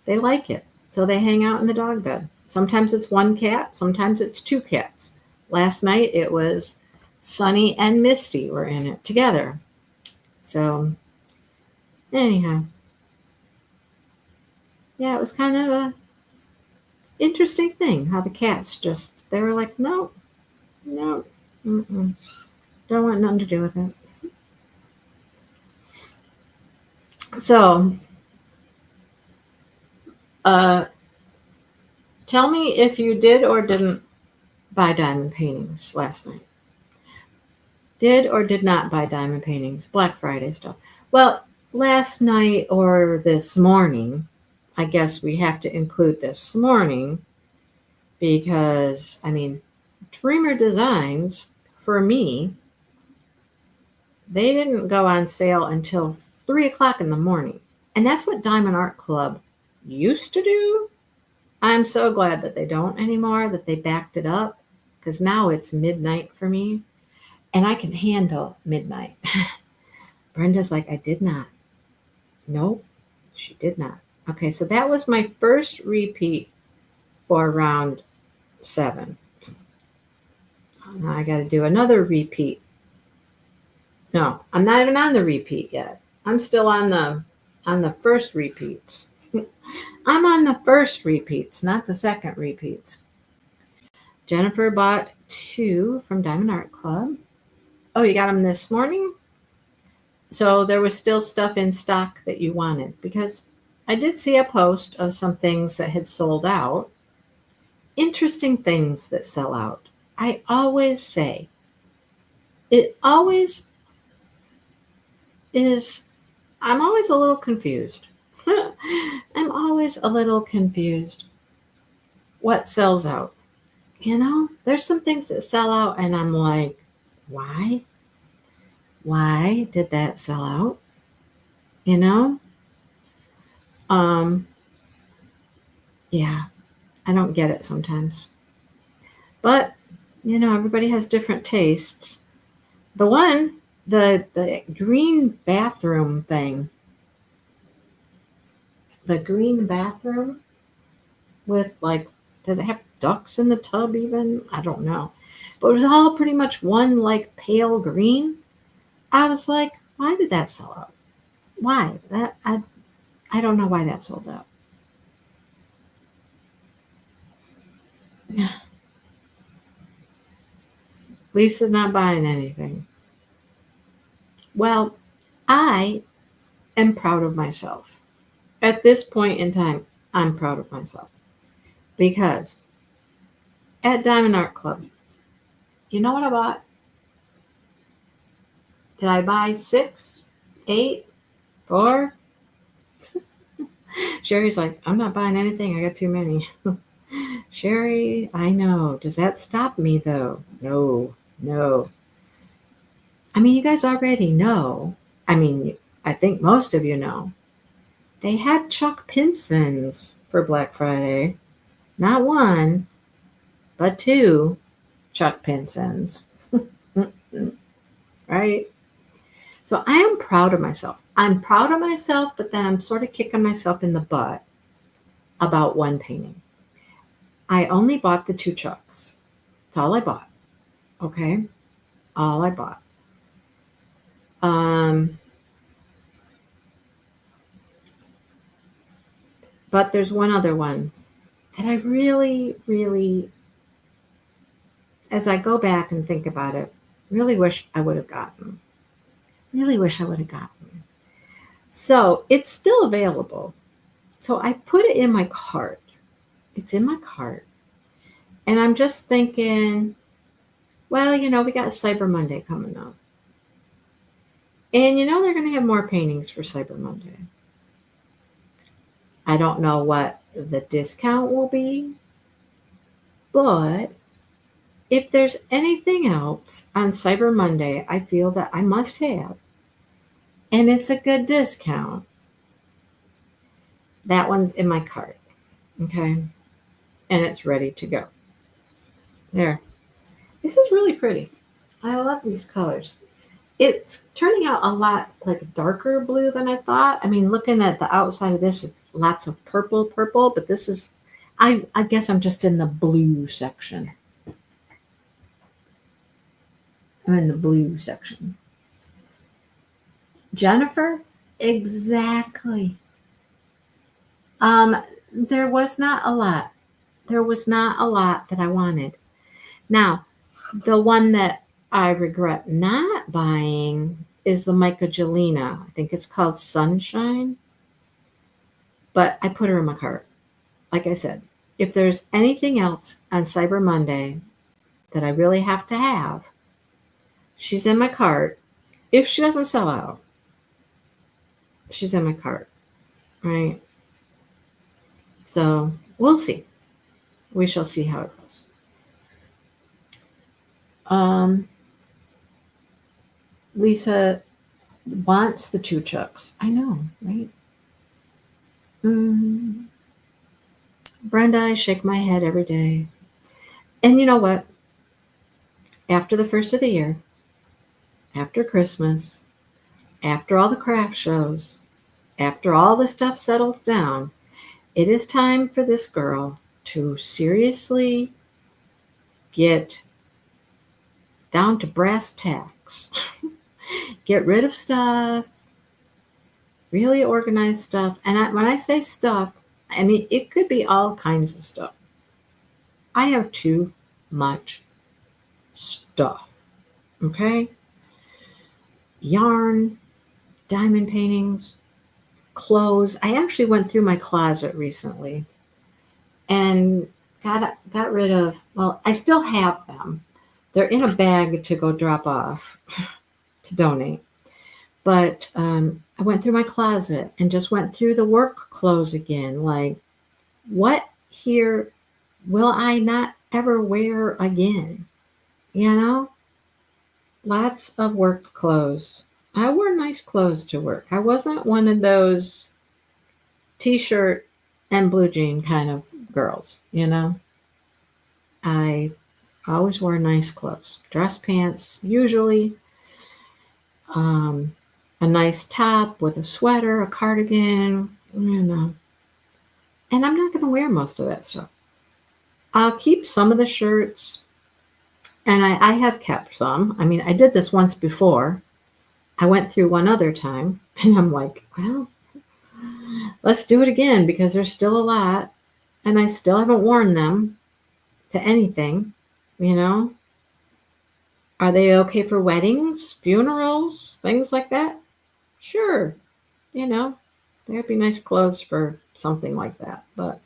they like it. So they hang out in the dog bed. Sometimes it's one cat, sometimes it's two cats. Last night it was Sunny and Misty were in it together. So anyhow, yeah, it was kind of a interesting thing how the cats they were like, no, no, don't want nothing to do with it. So, tell me if you did or didn't buy diamond paintings last night. Did or did not buy diamond paintings, Black Friday stuff. Well, last night or this morning, I guess we have to include this morning because, Dreamer Designs, for me, they didn't go on sale until 3 o'clock in the morning. And that's what Diamond Art Club used to do. I'm so glad that they don't anymore, that they backed it up, because now it's midnight for me. And I can handle midnight. Brenda's like, I did not. Nope, she did not. Okay, so that was my first repeat for round 7. Now I got to do another repeat. No, I'm not even on the repeat yet. I'm still on the first repeats. I'm on the first repeats, not the second repeats. Jennifer bought 2 from Diamond Art Club. Oh, you got them this morning? So there was still stuff in stock that you wanted, because I did see a post of some things that had sold out. Interesting things that sell out. I always say, it always is, I'm always a little confused. I'm always a little confused. What sells out? There's some things that sell out and I'm like, why? Why did that sell out? Yeah, I don't get it sometimes. But, everybody has different tastes. The green bathroom thing, the green bathroom with did it have ducks in the tub even? I don't know. But it was all pretty much one pale green. I was like, why did that sell out? Why? I don't know why that sold out. Lisa's not buying anything. Well, I am proud of myself. At this point in time, I'm proud of myself. Because at Diamond Art Club, you know what I bought? Did I buy 6, 8, 4? Sherry's like, I'm not buying anything. I got too many. Sherry, I know. Does that stop me though? No. You guys already know. I think most of you know. They had Chuck Pinsons for Black Friday. Not 1, but 2 Chuck Pinsons. Right? So I am proud of myself. I'm proud of myself, but then I'm sort of kicking myself in the butt about one painting. I only bought the 2 Chucks. That's all I bought. Okay? All I bought. But there's one other one that I really, really, as I go back and think about it, really wish I would have gotten. Really wish I would have gotten. So it's still available. So I put it in my cart. It's in my cart. And I'm just thinking, well, we got Cyber Monday coming up. And they're going to have more paintings for Cyber Monday. I don't know what the discount will be. But if there's anything else on Cyber Monday I feel that I must have, and it's a good discount, that one's in my cart. Okay? And it's ready to go. There. This is really pretty. I love these colors. It's turning out a lot like darker blue than I thought. I mean, looking at the outside of this, it's lots of purple, but this is, I guess I'm just in the blue section. I'm in the blue section. Jennifer, exactly. There was not a lot. There was not a lot that I wanted. Now, the one that I regret not buying is the Michaelina. I think it's called Sunshine. But I put her in my cart. Like I said, if there's anything else on Cyber Monday that I really have to have, she's in my cart. If she doesn't sell out, she's in my cart. Right? So we'll see. We shall see how it goes. Lisa wants the two chucks. I know, right? Brenda, I shake my head every day. And you know what? After the first of the year, after Christmas, after all the craft shows, after all the stuff settles down, it is time for this girl to seriously get down to brass tacks. Get rid of stuff, really organize stuff. And when I say stuff, I mean, it could be all kinds of stuff. I have too much stuff, okay? Yarn, diamond paintings, clothes. I actually went through my closet recently and got rid of, well, I still have them. They're in a bag to go drop off to donate. But I went through my closet and just went through the work clothes again. Like, what here will I not ever wear again? You know? Lots of work clothes. I wore nice clothes to work. I wasn't one of those t-shirt and blue jean kind of girls, you know? I always wore nice clothes. Dress pants, usually. A nice top with a sweater, a cardigan, you know. And I'm not going to wear most of that stuff. I'll keep some of the shirts, and I have kept some. I mean, I did this once before. I went through one other time, and I'm like, well, let's do it again because there's still a lot, and I still haven't worn them to anything, you know. Are they okay for weddings, funerals, things like that? Sure, you know, there'd be nice clothes for something like that. But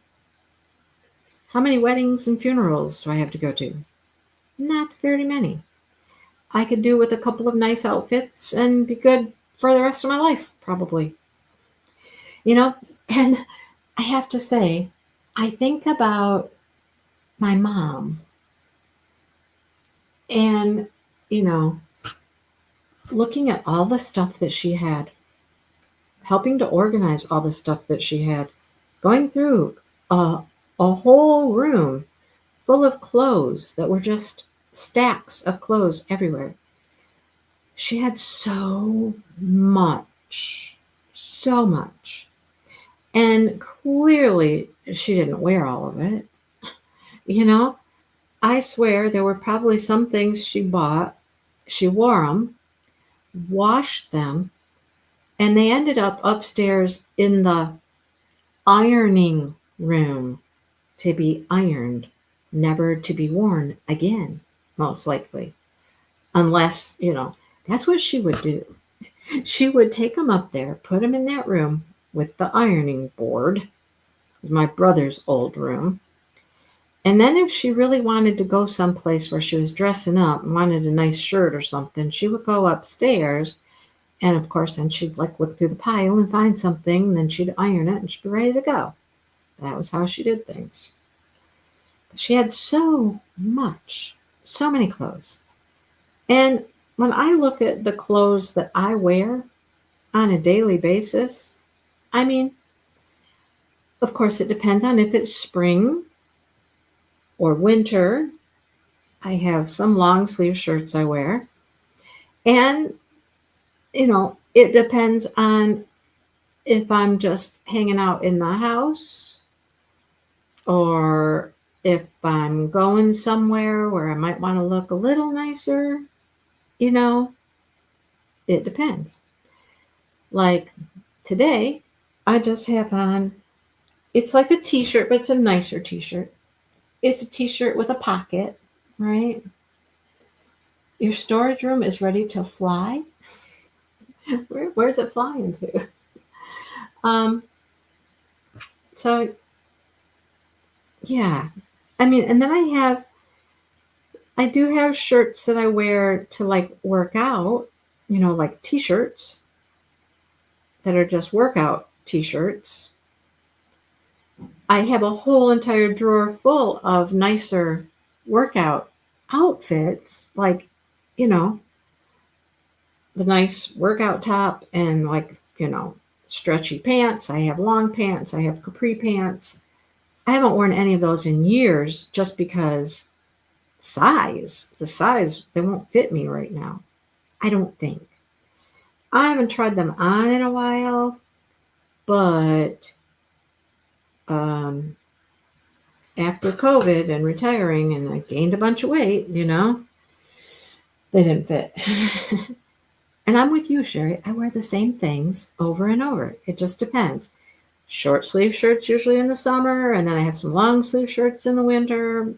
how many weddings and funerals do I have to go to? Not very many. I could do with a couple of nice outfits and be good for the rest of my life, probably. You know, and I have to say, I think about my mom and, you know, looking at all the stuff that she had, helping to organize all the stuff that she had, going through a whole room full of clothes that were just stacks of clothes everywhere. She had so much. And clearly she didn't wear all of it. You know, I swear there were probably some things she bought, she wore them, washed them, and they ended up upstairs in the ironing room to be ironed, never to be worn again, most likely. Unless, you know, that's what she would do. She would take them up there, put them in that room with the ironing board, my brother's old room. And then if she really wanted to go someplace where she was dressing up and wanted a nice shirt or something, she would go upstairs. And of course, then she'd like look through the pile and find something, and then she'd iron it and she'd be ready to go. That was how she did things. She had so many clothes. And when I look at the clothes that I wear on a daily basis, I mean, of course, it depends on if it's spring or winter. I have some long sleeve shirts I wear. And, it depends on if I'm just hanging out in the house or if I'm going somewhere where I might want to look a little nicer, it depends. Like today, I just have on, it's like a t-shirt, but it's a nicer t-shirt. It's a t-shirt with a pocket, right? Your storage room is ready to fly. Where's it flying to? So yeah, I mean, and then I do have shirts that I wear to like work out, like t-shirts that are just workout t-shirts. I have a whole entire drawer full of nicer workout outfits, like, the nice workout top and like, stretchy pants. I have long pants. I have capri pants. I haven't worn any of those in years just because the size, they won't fit me right now. I don't think. I haven't tried them on in a while, but after COVID and retiring and I gained a bunch of weight, they didn't fit. And I'm with you, Sherry. I wear the same things over and over. It just depends. Short sleeve shirts usually in the summer, and then I have some long sleeve shirts in the winter.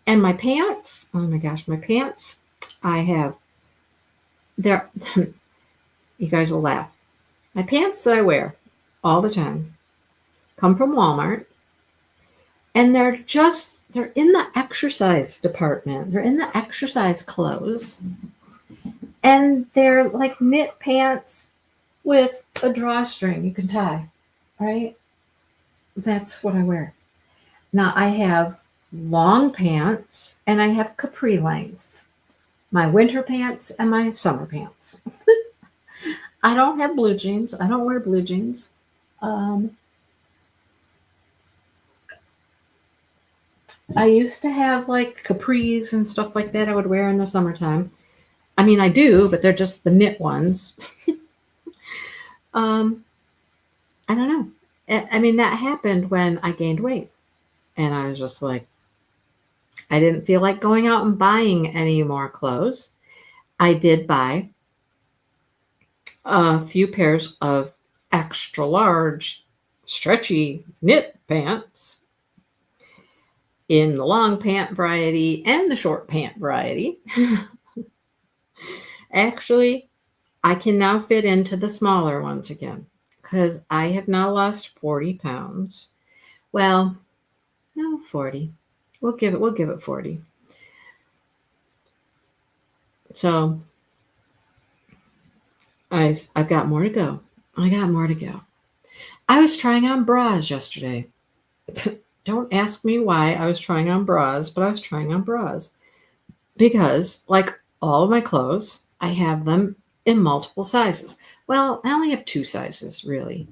And my pants, oh my gosh, my pants, they're, you guys will laugh. My pants that I wear all the time come from Walmart, and they're in the exercise department. They're in the exercise clothes. And they're like knit pants with a drawstring you can tie, right? That's what I wear. Now I have long pants and I have capri lengths. My winter pants and my summer pants. I don't have blue jeans. I don't wear blue jeans. I used to have like capris and stuff like that I would wear in the summertime. I mean, I do, but they're just the knit ones. I don't know. I mean, that happened when I gained weight. And I was just like, I didn't feel like going out and buying any more clothes. I did buy a few pairs of extra large, stretchy knit pants in the long pant variety and the short pant variety. Actually, I can now fit into the smaller ones again because I have now lost 40 pounds. Well, no, 40. We'll give it 40. So I've got more to go. I was trying on bras yesterday. Don't ask me why I was trying on bras, but I was trying on bras because, like all of my clothes, I have them in multiple sizes. Well, I only have 2 sizes, really.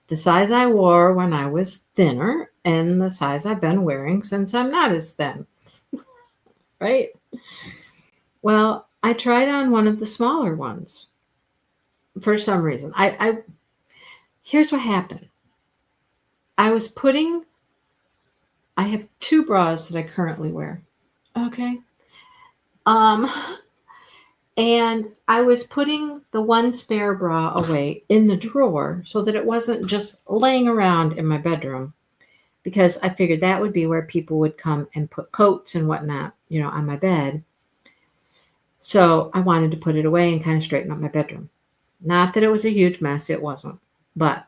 The size I wore when I was thinner and the size I've been wearing since I'm not as thin. Right? Well, I tried on one of the smaller ones for some reason. Here's what happened. I have 2 bras that I currently wear. Okay. And I was putting the one spare bra away in the drawer so that it wasn't just laying around in my bedroom, because I figured that would be where people would come and put coats and whatnot, on my bed. So I wanted to put it away and kind of straighten up my bedroom. Not that it was a huge mess, it wasn't. But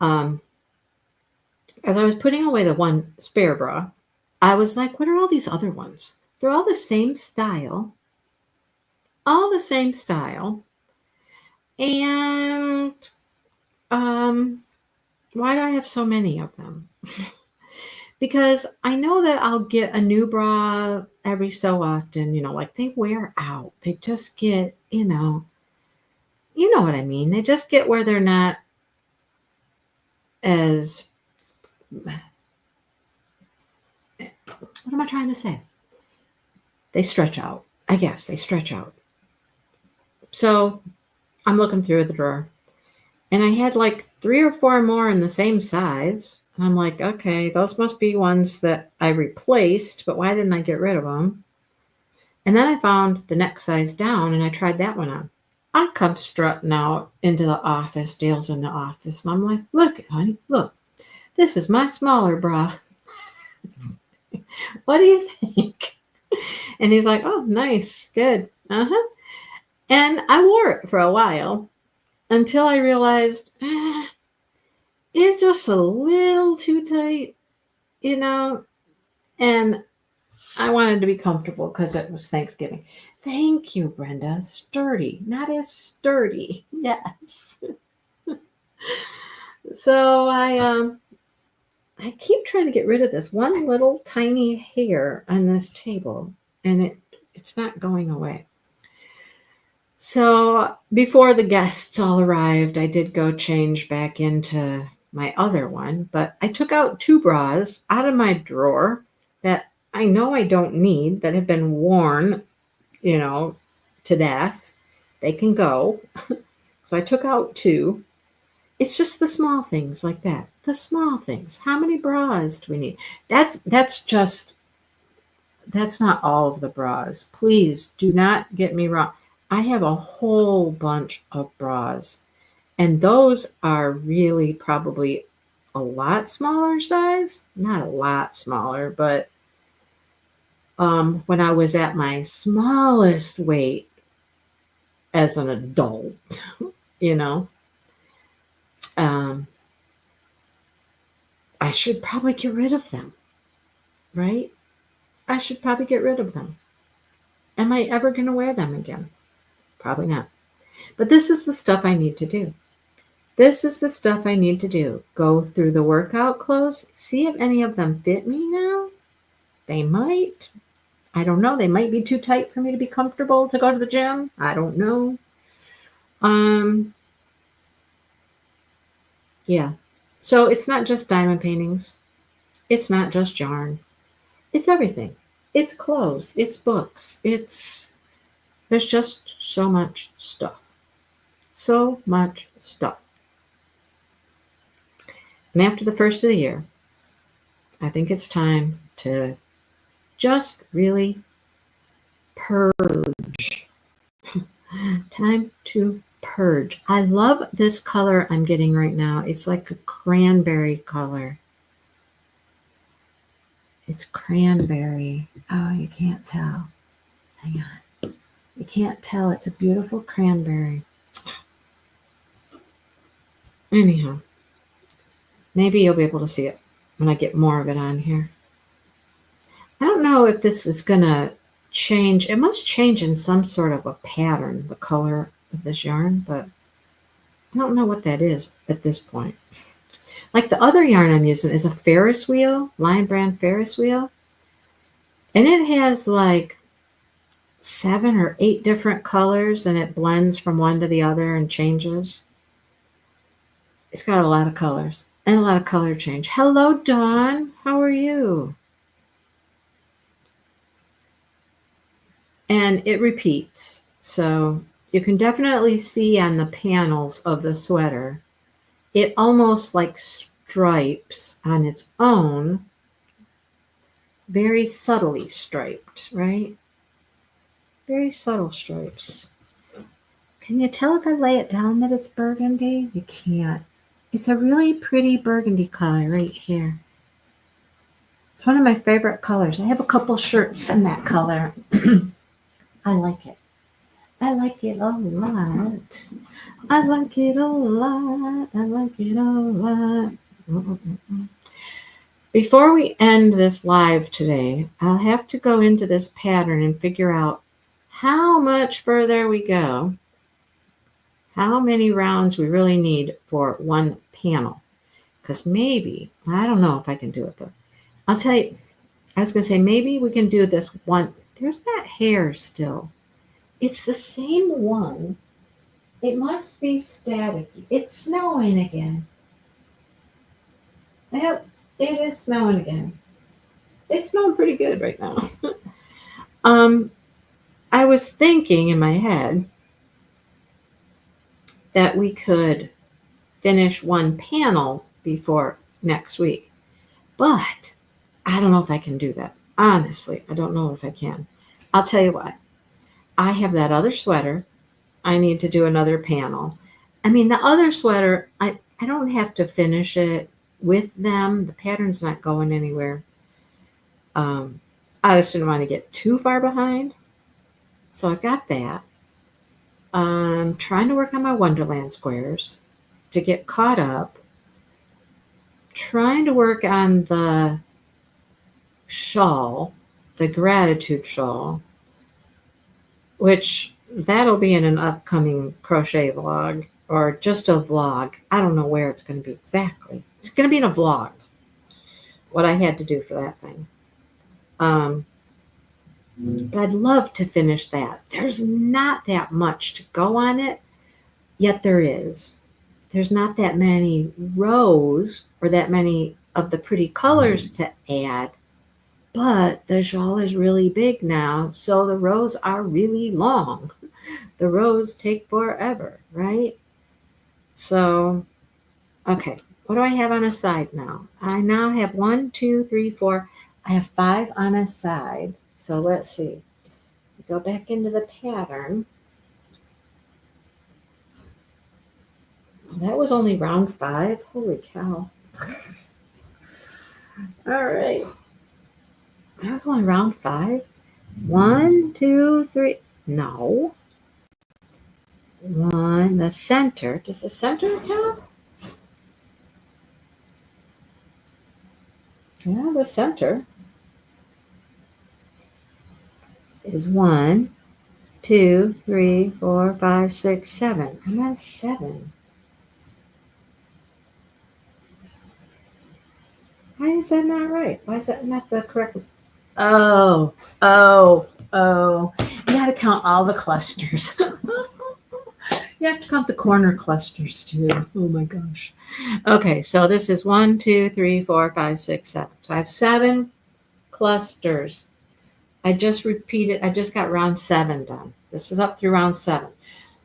as I was putting away the one spare bra, I was like, what are all these other ones? They're all the same style. And Why do I have so many of them? Because I know that I'll get a new bra every so often, like they wear out. They just get, you know what I mean. They just get where they're not as, what am I trying to say? They stretch out. I guess they stretch out. So I'm looking through the drawer and I had like 3 or 4 more in the same size. And I'm like, okay, those must be ones that I replaced, but why didn't I get rid of them? And then I found the next size down and I tried that one on. I come strutting out into the office. Dale's in the office. And I'm like, look, honey, look, this is my smaller bra. What do you think? And he's like, oh, nice, good. Uh-huh. And I wore it for a while until I realized it's just a little too tight, and I wanted to be comfortable because it was Thanksgiving. Thank you, Brenda. Sturdy, not as sturdy. Yes. So I keep trying to get rid of this one little tiny hair on this table, and it's not going away. So before the guests all arrived, I did go change back into my other one, but I took out 2 bras out of my drawer that I know I don't need, that have been worn, to death. They can go. So I took out 2. It's just the small things like that. The small things. How many bras do we need? That's not all of the bras. Please do not get me wrong. I have a whole bunch of bras, and those are really probably a lot smaller size. Not a lot smaller, but when I was at my smallest weight as an adult, I should probably get rid of them, right? I should probably get rid of them. Am I ever going to wear them again? Probably not. But this is the stuff I need to do. This is the stuff I need to do. Go through the workout clothes, see if any of them fit me now. They might. I don't know. They might be too tight for me to be comfortable to go to the gym. I don't know. Yeah. So it's not just diamond paintings. It's not just yarn. It's everything. It's clothes. It's books. There's just so much stuff. So much stuff. And after the first of the year, I think it's time to just really purge. Time to purge. I love this color I'm getting right now. It's like a cranberry color. It's cranberry. Oh, you can't tell. Hang on. You can't tell. It's a beautiful cranberry. Anyhow, maybe you'll be able to see it when I get more of it on here. I don't know if this is going to change. It must change in some sort of a pattern, the color of this yarn, but I don't know what that is at this point. Like the other yarn I'm using is a Ferris wheel, Lion Brand Ferris wheel. And it has like 7 or 8 different colors, and it blends from one to the other and changes. It's got a lot of colors and a lot of color change. Hello, Dawn. How are you? And it repeats. So you can definitely see on the panels of the sweater, it almost like stripes on its own, very subtly striped, right? Very subtle stripes. Can you tell if I lay it down that it's burgundy? You can't. It's a really pretty burgundy color right here. It's one of my favorite colors. I have a couple shirts in that color. I like it. I like it a lot. I like it a lot. I like it a lot. Before we end this live today, I'll have to go into this pattern and figure out how much further we go, how many rounds we really need for one panel. because maybe, I don't know if I can do it, but I'll tell you, I was going to say, maybe we can do this one. There's that hair still. It's the same one. It must be static. It's snowing again. Yep, it is snowing again. It's snowing pretty good right now. I was thinking in my head that we could finish one panel before next week, but I don't know if I can do that. Honestly, I don't know if I can. I'll tell you what. I have that other sweater. I need to do another panel. I mean, the other sweater, I don't have to finish it with them. The pattern's not going anywhere. I just didn't want to get too far behind. So I've got that. I'm trying to work on my Wonderland squares to get caught up. Trying to work on the shawl, the gratitude shawl, which that'll be in an upcoming crochet vlog or just a vlog. I don't know where it's going to be exactly. It's going to be in a vlog, what I had to do for that thing. But I'd love to finish that. There's not that much to go on it, yet there is. There's not that many rows or that many of the pretty colors to add, but the shawl is really big now, so the rows are really long. The rows take forever, right? So, okay, what do I have on a side now? I now have 1, 2, 3, 4. I have 5 on a side. So let's see. Go back into the pattern. That was only round 5. Holy cow. All right. I was only round 5. 1, 2, 3. No. 1. The center. Does the center count? Yeah, the center is 1, 2, 3, 4, 5, 6, 7. I'm at 7. Why is that not right? Why is that not the correct? Oh. You got to count all the clusters. You have to count the corner clusters too. Oh my gosh. Okay, so this is 1, 2, 3, 4, 5, 6, 7. So I have 7 clusters. I just got round 7 done. This is up through round 7.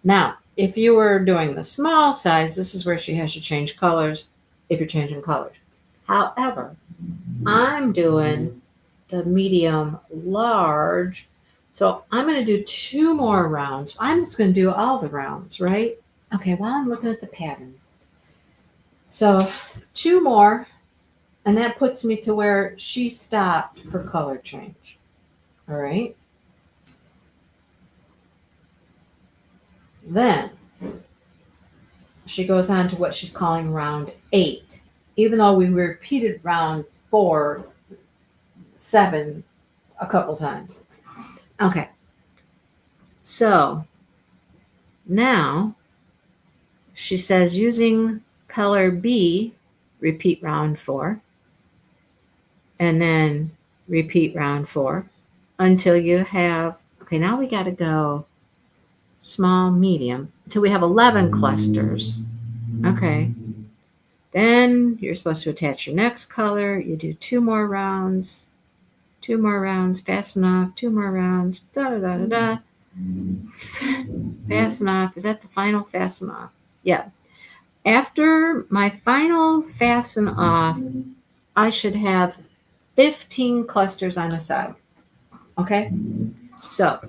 Now, if you were doing the small size, this is where she has to change colors if you're changing colors. However, I'm doing the medium large. So I'm going to do 2 more rounds. I'm just going to do all the rounds, right? Okay, while I'm looking at the pattern. So 2 more, and that puts me to where she stopped for color change. All right. Then she goes on to what she's calling round 8, even though we repeated round 4, 7 a couple times. Okay. So now she says using color B, repeat round 4, and then repeat round 4 until you have, okay, now we got to go small, medium, until we have 11 clusters. Okay. Then you're supposed to attach your next color. You do 2 more rounds, fast enough, 2 more rounds, fast enough. Is that the final fasten off? Yeah. After my final fasten off, I should have 15 clusters on the side. Okay? So,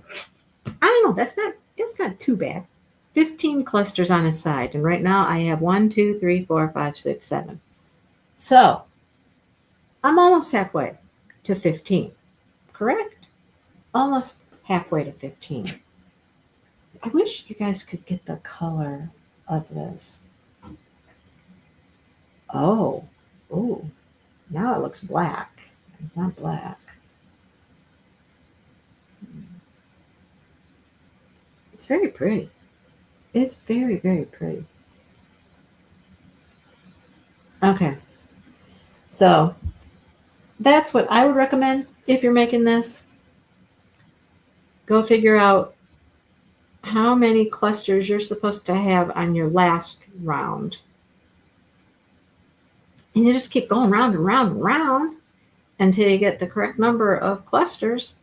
I don't know. That's not too bad. 15 clusters on a side. And right now I have 1, 2, 3, 4, 5, 6, 7. So, I'm almost halfway to 15. Correct? Almost halfway to 15. I wish you guys could get the color of this. Oh, now it looks black. It's not black. It's very pretty. It's very, very pretty. Okay. So that's what I would recommend if you're making this. Go figure out how many clusters you're supposed to have on your last round. And you just keep going round and round and round until you get the correct number of clusters.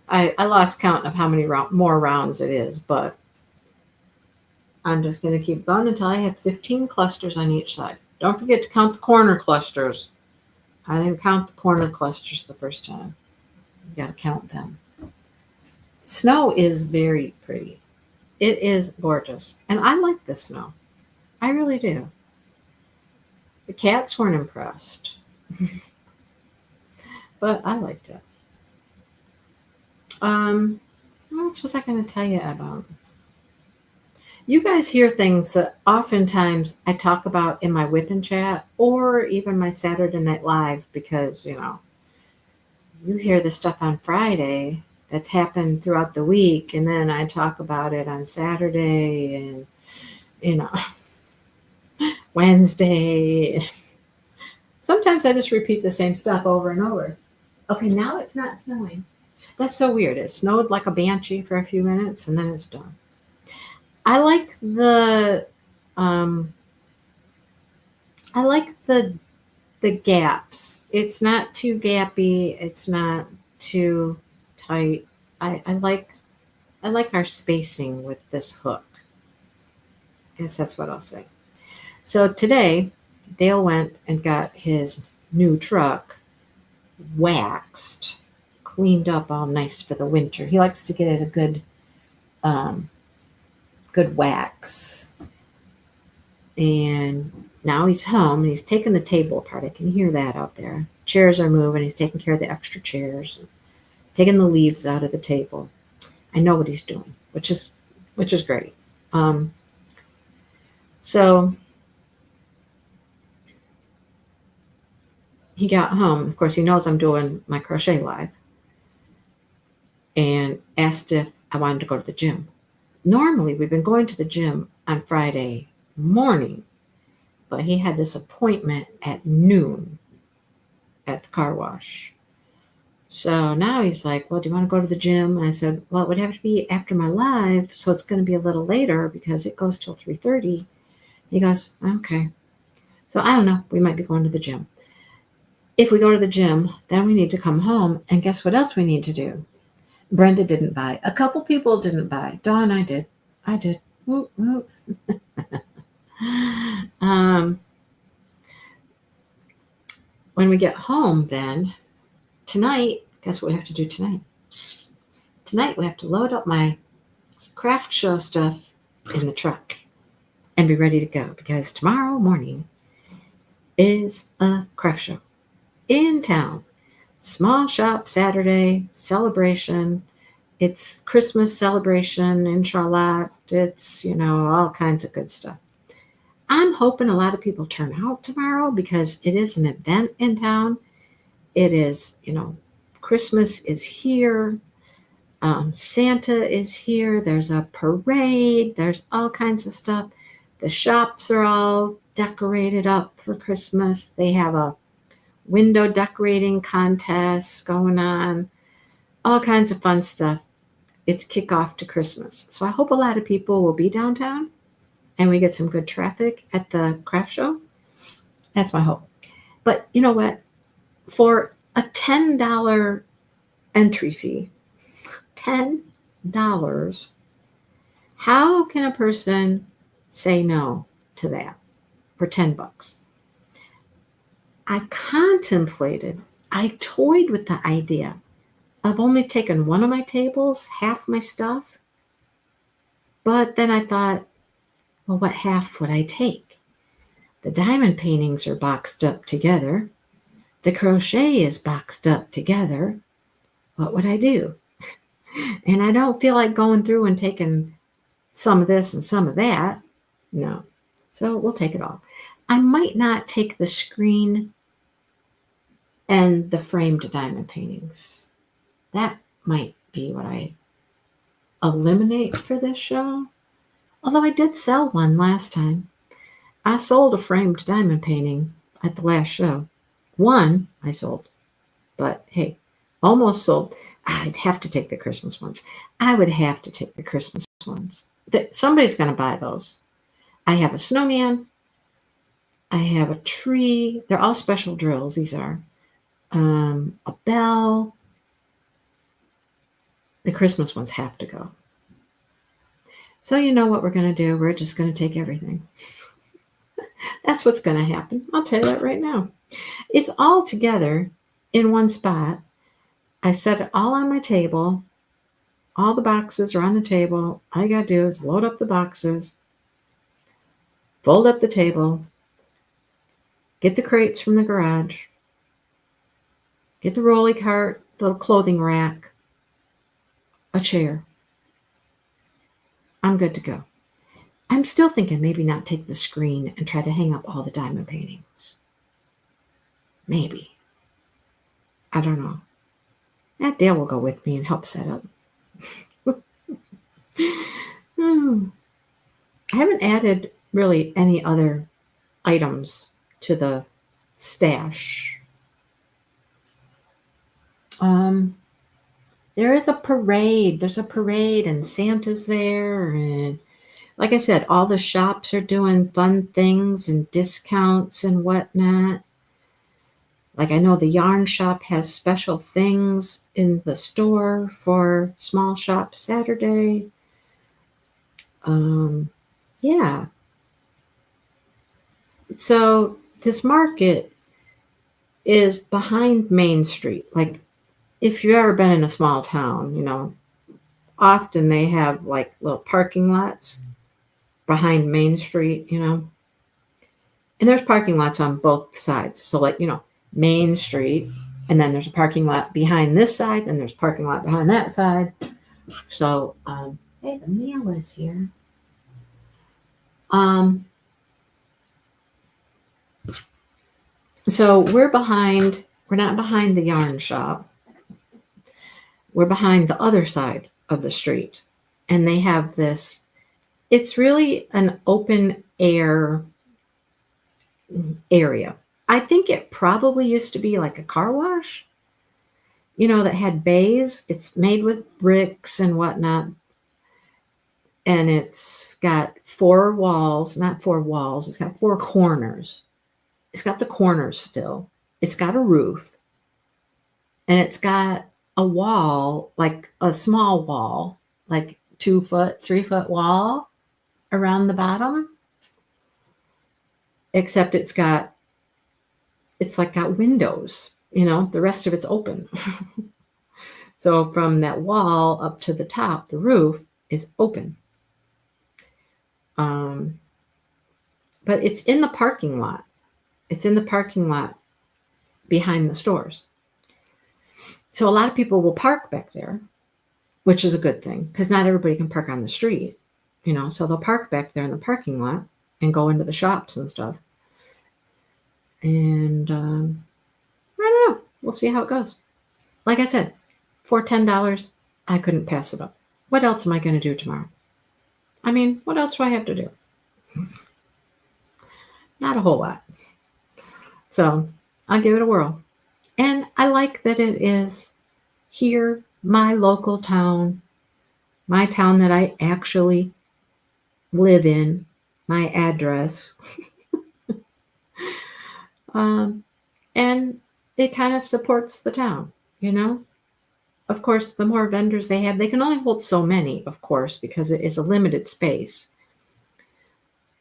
I lost count of how many more rounds it is, but I'm just going to keep going until I have 15 clusters on each side. Don't forget to count the corner clusters. I didn't count the corner clusters the first time. You got to count them. Snow is very pretty. It is gorgeous. And I like the snow. I really do. The cats weren't impressed. But I liked it. What else was I going to tell you about? You guys hear things that oftentimes I talk about in my whipping chat or even my Saturday Night Live because, you hear the stuff on Friday that's happened throughout the week, and then I talk about it on Saturday and, Wednesday. Sometimes I just repeat the same stuff over and over. Okay, now it's not snowing. That's so weird. It snowed like a banshee for a few minutes and then it's done. I like the gaps. It's not too gappy. It's not too tight. I like our spacing with this hook. I guess that's what I'll say. So today, Dale went and got his new truck waxed, cleaned up all nice for the winter. He likes to get it a good wax. And now he's home and he's taking the table apart. I can hear that out there. Chairs are moving. He's taking care of the extra chairs, taking the leaves out of the table. I know what he's doing, which is great. So he got home. Of course, he knows I'm doing my crochet live, and asked if I wanted to go to the gym. Normally, we've been going to the gym on Friday morning, but he had this appointment at noon at the car wash. So now he's like, well, do you want to go to the gym? And I said, well, it would have to be after my live, so it's going to be a little later because it goes till 3:30. He goes, okay. So I don't know. We might be going to the gym. If we go to the gym, then we need to come home. And guess what else we need to do? Brenda didn't buy. A couple people didn't buy. Dawn, I did. Whoop, whoop. When we get home, then, tonight, guess what we have to do tonight? Tonight, we have to load up my craft show stuff in the truck and be ready to go because tomorrow morning is a craft show in town. Small shop Saturday celebration. It's Christmas celebration in Charlotte. It's, all kinds of good stuff. I'm hoping a lot of people turn out tomorrow because it is an event in town. It is, Christmas is here. Santa is here. There's a parade. There's all kinds of stuff. The shops are all decorated up for Christmas. They have a window decorating contest going on. All kinds of fun stuff. It's kickoff to Christmas. So I hope a lot of people will be downtown and we get some good traffic at the craft show. That's my hope. But you know what? For a $10 entry fee, $10, how can a person say no to that for $10? I toyed with the idea of only taking one of my tables, half my stuff. But then I thought, well, what half would I take? The diamond paintings are boxed up together. The crochet is boxed up together. What would I do? And I don't feel like going through and taking some of this and some of that. No. So we'll take it all. I might not take the screen and the framed diamond paintings. That might be what I eliminate for this show. Although I did sell one last time. I sold a framed diamond painting at the last show. One I sold, but hey, almost sold. I'd have to take the Christmas ones. I would have to take the Christmas ones. Somebody's going to buy those. I have a snowman. I have a tree. They're all special drills, these are. A bell. The Christmas ones have to go. So you know what we're going to do? We're just going to take everything. That's what's going to happen. I'll tell you that right now. It's all together in one spot. I set it all on my table. All the boxes are on the table. All you got to do is load up the boxes, fold up the table, get the crates from the garage, get the rolly cart, the clothing rack, a chair. I'm good to go. I'm still thinking maybe not take the screen and try to hang up all the diamond paintings. Maybe. I don't know. That Dale will go with me and help set up. I haven't added really any other items to the stash. There is a parade. There's a parade and Santa's there. And like I said, all the shops are doing fun things and discounts and whatnot. Like I know the yarn shop has special things in the store for small shop Saturday. Yeah. So this market is behind Main Street. Like if you've ever been in a small town, you know, often they have like little parking lots behind Main Street, you know. And there's parking lots on both sides. So like, you know, Main Street, and then there's a parking lot behind this side, and there's a parking lot behind that side. So, hey, the mail is here. So we're not behind the yarn shop. We're behind the other side of the street. And they have this, it's really an open air area. I think it probably used to be like a car wash, you know, that had bays. It's made with bricks and whatnot. And it's got four walls, not four walls. It's got four corners. It's got the corners still. It's got a roof. And it's got a wall, like a small wall, like 2 foot, 3 foot wall around the bottom. Except it's got windows, you know, the rest of it's open. So from that wall up to the top, the roof is open. But it's in the parking lot. It's in the parking lot behind the stores. So a lot of people will park back there, which is a good thing because not everybody can park on the street, you know, so they'll park back there in the parking lot and go into the shops and stuff. And I don't know. We'll see how it goes. Like I said, for $10, I couldn't pass it up. What else am I going to do tomorrow? I mean, what else do I have to do? Not a whole lot. So I'll give it a whirl. And I like that it is here, my local town, my town that I actually live in, my address. And it kind of supports the town, you know. Of course, the more vendors they have, they can only hold so many, of course, because it is a limited space.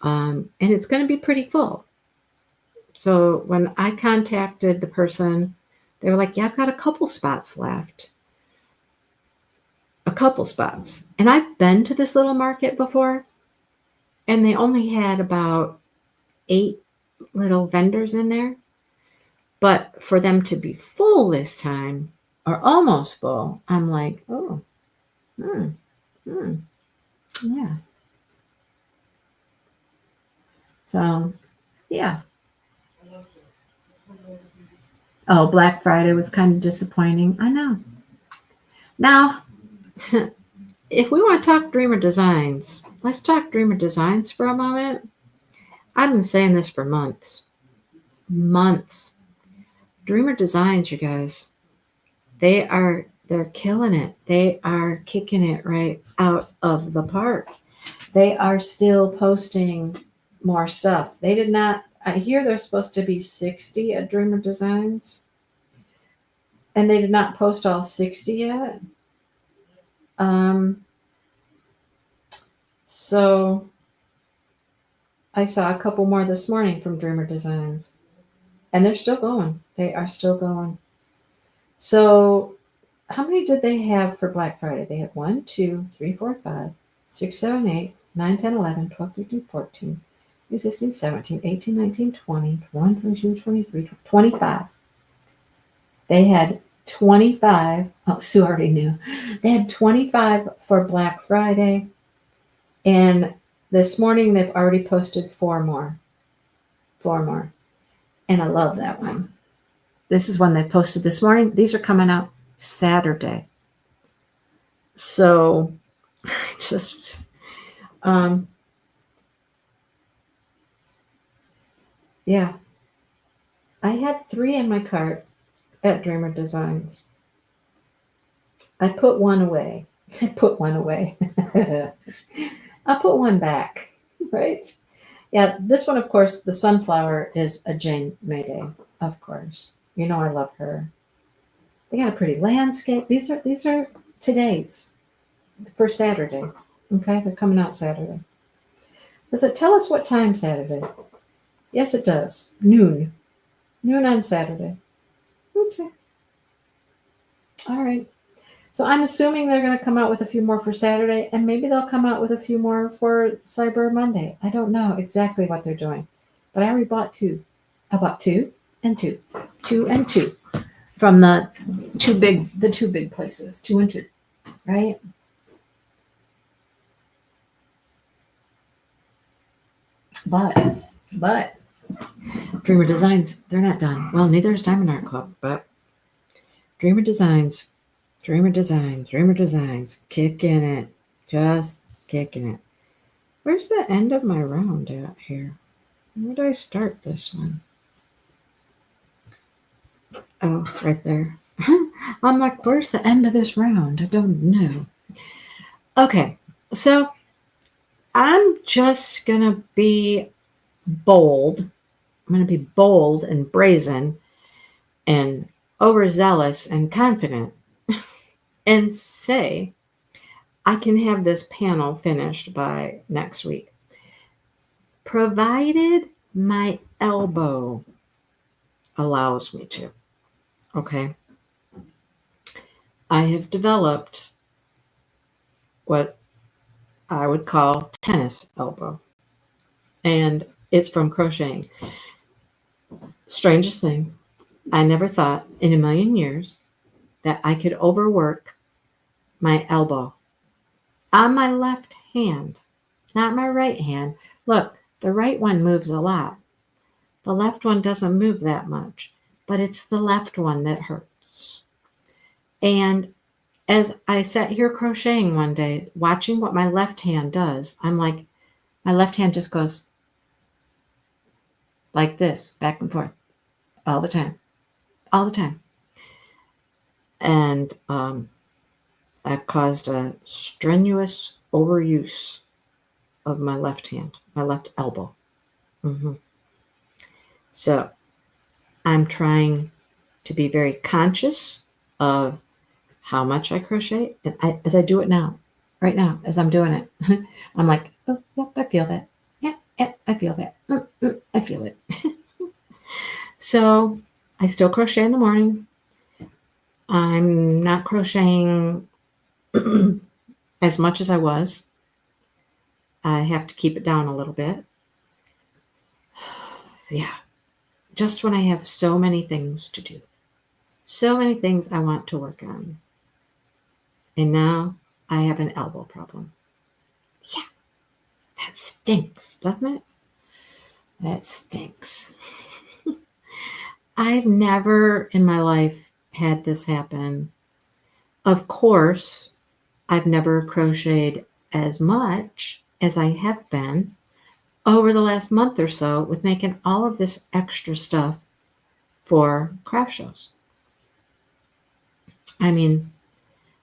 And it's going to be pretty full. So when I contacted the person, they were like, yeah, I've got a couple spots left. A couple spots. And I've been to this little market before, and they only had about 8 little vendors in there. But for them to be full this time, or almost full, I'm like, oh, yeah. So, yeah. Oh, Black Friday was kind of disappointing. I know. Now, if we want to talk Dreamer Designs, let's talk Dreamer Designs for a moment. I've been saying this for months. Months. Dreamer Designs, you guys. They're killing it. They are kicking it right out of the park. They are still posting more stuff. They did not, I hear there's supposed to be 60 at Dreamer Designs, and they did not post all 60 yet. So I saw a couple more this morning from Dreamer Designs, and they're still going. They are still going. So how many did they have for Black Friday? They had 1, 2, 3, 4, 5, 6, 7, 8, 9, 10, 11, 12, 13, 14, 16, 17, 18, 19, 20, 21, 22, 23, 25. They had 25. Oh, Sue already knew. They had 25 for Black Friday. And this morning they've already posted 4 more. 4 more. And I love that one. This is one they posted this morning. These are coming out Saturday. So just yeah. I had 3 in my cart at Dreamer Designs. I put one away. I put one away. I'll put one back, right? Yeah, this one, of course, the sunflower is a Jane Mayday, of course. You know I love her. They got a pretty landscape. These are today's for Saturday. Okay, they're coming out Saturday. Does it tell us what time Saturday? Yes, it does. Noon. Noon on Saturday. Okay. All right. So I'm assuming they're going to come out with a few more for Saturday, and maybe they'll come out with a few more for Cyber Monday. I don't know exactly what they're doing, but I already bought 2. I bought 2 and 2, 2 and 2 from the two big places, 2 and 2, right? But Dreamer Designs, they're not done. Well, neither is Diamond Art Club, but Dreamer Designs, kicking it, just kicking it. Where's the end of my round at here? Where did I start this one? Oh, right there. I'm like, where's the end of this round? I don't know. Okay, so I'm just going to be bold. I'm going to be bold and brazen and overzealous and confident and say I can have this panel finished by next week, provided my elbow allows me to. Okay. I have developed what I would call tennis elbow, and it's from crocheting. Strangest thing, I never thought in a million years that I could overwork my elbow on my left hand, not my right hand. Look, the right one moves a lot. The left one doesn't move that much, but it's the left one that hurts. And as I sat here crocheting one day, watching what my left hand does, I'm like, my left hand just goes like this, back and forth, all the time. And I've caused a strenuous overuse of my left hand, my left elbow. So I'm trying to be very conscious of how much I crochet. And as I do it now, right now, as I'm doing it, I'm like, oh, yep, I feel that. Yeah, I feel that. I feel it. So I still crochet in the morning. I'm not crocheting as much as I was. I have to keep it down a little bit. Yeah. Just when I have so many things to do. So many things I want to work on. And now I have an elbow problem. Yeah. That stinks, doesn't it? That stinks. I've never in my life had this happen. Of course, I've never crocheted as much as I have been over the last month or so with making all of this extra stuff for craft shows. I mean,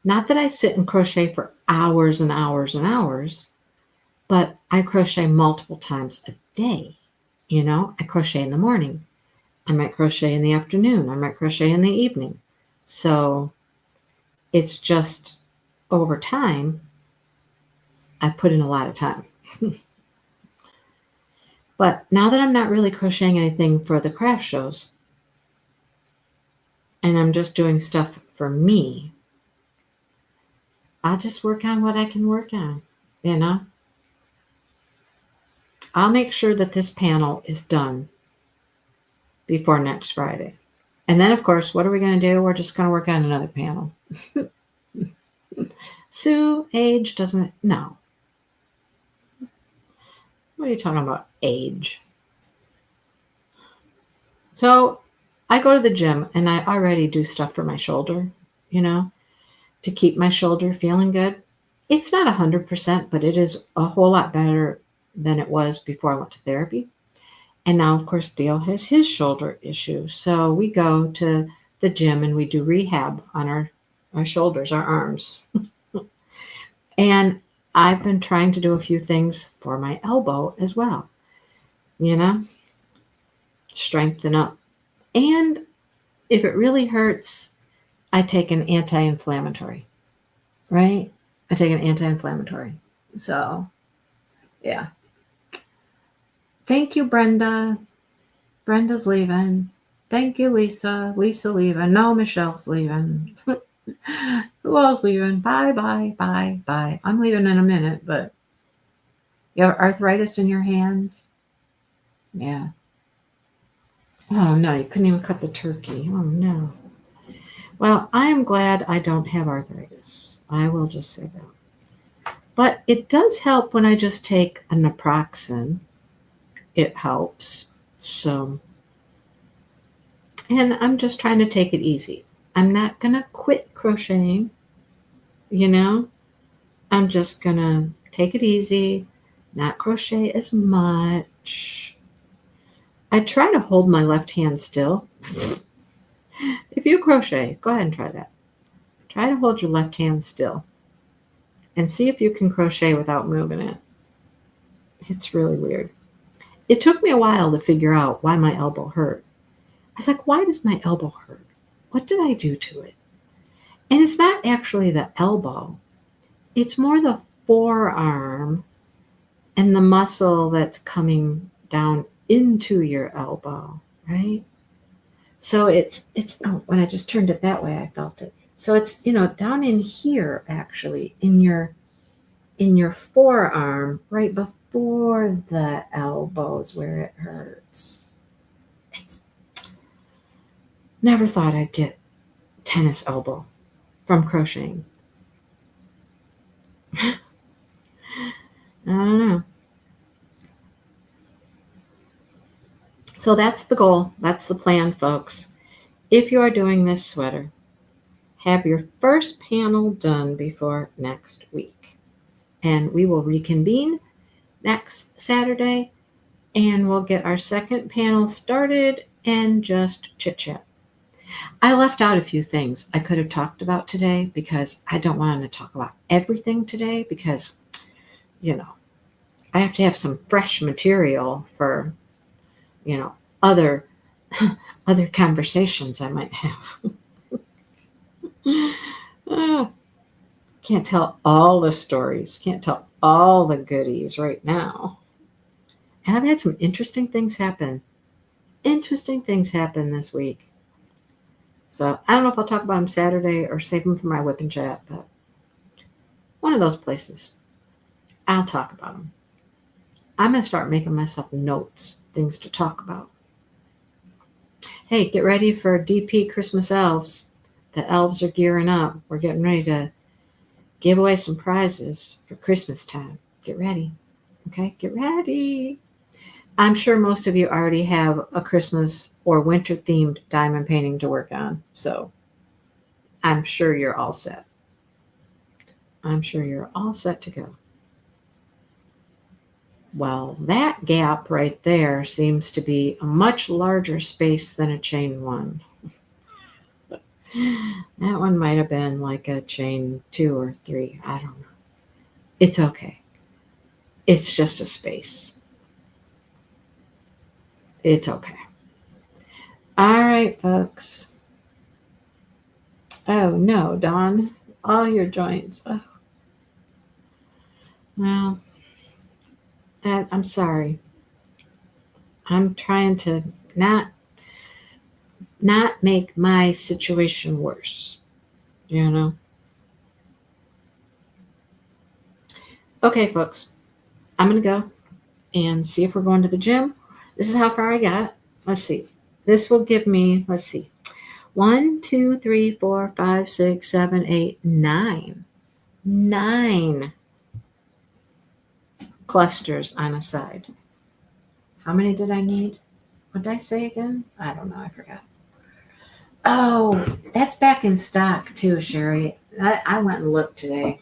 not that I sit and crochet for hours and hours and hours, but I crochet multiple times a day. I crochet in the morning. I might crochet in the afternoon. I might crochet in the evening. So it's just over time, I put in a lot of time. But now that I'm not really crocheting anything for the craft shows, and I'm just doing stuff for me, I'll just work on what I can work on, I'll make sure that this panel is done before next Friday. And then, of course, what are we going to do? We're just going to work on another panel. Sue, age doesn't... No. What are you talking about, age? So I go to the gym, and I already do stuff for my shoulder, to keep my shoulder feeling good. It's not 100%, but it is a whole lot better than it was before I went to therapy. And now, of course, Dale has his shoulder issue. So we go to the gym and we do rehab on our shoulders, our arms. And I've been trying to do a few things for my elbow as well, strengthen up. And if it really hurts, I take an anti-inflammatory, right? I take an anti-inflammatory. So, yeah. Thank you, Brenda. Brenda's leaving. Thank you, Lisa. Lisa leaving. No, Michelle's leaving. Who else leaving? Bye, bye, bye, bye. I'm leaving in a minute, but you have arthritis in your hands? Yeah. Oh, no, you couldn't even cut the turkey. Oh, no. Well, I am glad I don't have arthritis. I will just say that. But it does help when I just take a naproxen. It helps. So, and I'm just trying to take it easy. I'm not going to quit crocheting, I'm just going to take it easy, not crochet as much. I try to hold my left hand still. If you crochet, go ahead and try that. Try to hold your left hand still and see if you can crochet without moving it. It's really weird. It took me a while to figure out why my elbow hurt. I was like, why does my elbow hurt? What did I do to it? And it's not actually the elbow. It's more the forearm and the muscle that's coming down into your elbow, right? So it's when I just turned it that way, I felt it. So it's, down in here, actually, in your forearm, right before the elbows where it hurts. Never thought I'd get tennis elbow from crocheting. I don't know. So that's the goal. That's the plan, folks. If you are doing this sweater, have your first panel done before next week. And we will reconvene next Saturday and we'll get our second panel started and just chit-chat. I left out a few things I could have talked about today because I don't want to talk about everything today because, I have to have some fresh material for, other conversations I might have. Can't tell all the stories, can't tell all the goodies right now. And I've had some interesting things happen this week. So I don't know if I'll talk about them Saturday or save them for my whip and chat, but one of those places, I'll talk about them. I'm going to start making myself notes, things to talk about. Hey, get ready for DP Christmas Elves. The elves are gearing up. We're getting ready to give away some prizes for Christmas time. Get ready. Okay, get ready. I'm sure most of you already have a Christmas or winter-themed diamond painting to work on, so I'm sure you're all set. I'm sure you're all set to go. Well, that gap right there seems to be a much larger space than a chain 1. That one might have been like a chain 2 or 3. I don't know. It's okay. It's just a space. It's okay. All right, folks. Oh, no, Dawn. All your joints. Oh. Well, I'm sorry. I'm trying to not make my situation worse, you know? Okay, folks. I'm going to go and see if we're going to the gym. This is how far I got. Let's see. This will give me, let's see, 1, 2, 3, 4, 5, 6, 7, 8, 9. 9 clusters on a side. How many did I need? What did I say again? I don't know. I forgot. Oh, that's back in stock too, Sherry. I went and looked today.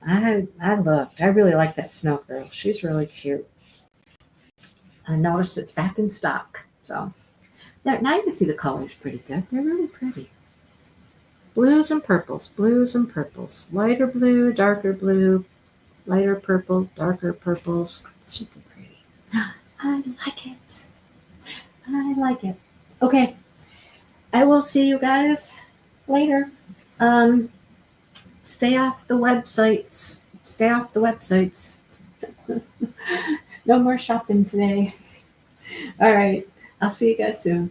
I looked. I really like that snow girl. She's really cute. I noticed it's back in stock. So now you can see the colors pretty good. They're really pretty. Blues and purples. Lighter blue, darker blue, lighter purple, darker purples. Super pretty. I like it. Okay. I will see you guys later. Stay off the websites. No more shopping today. All right. I'll see you guys soon.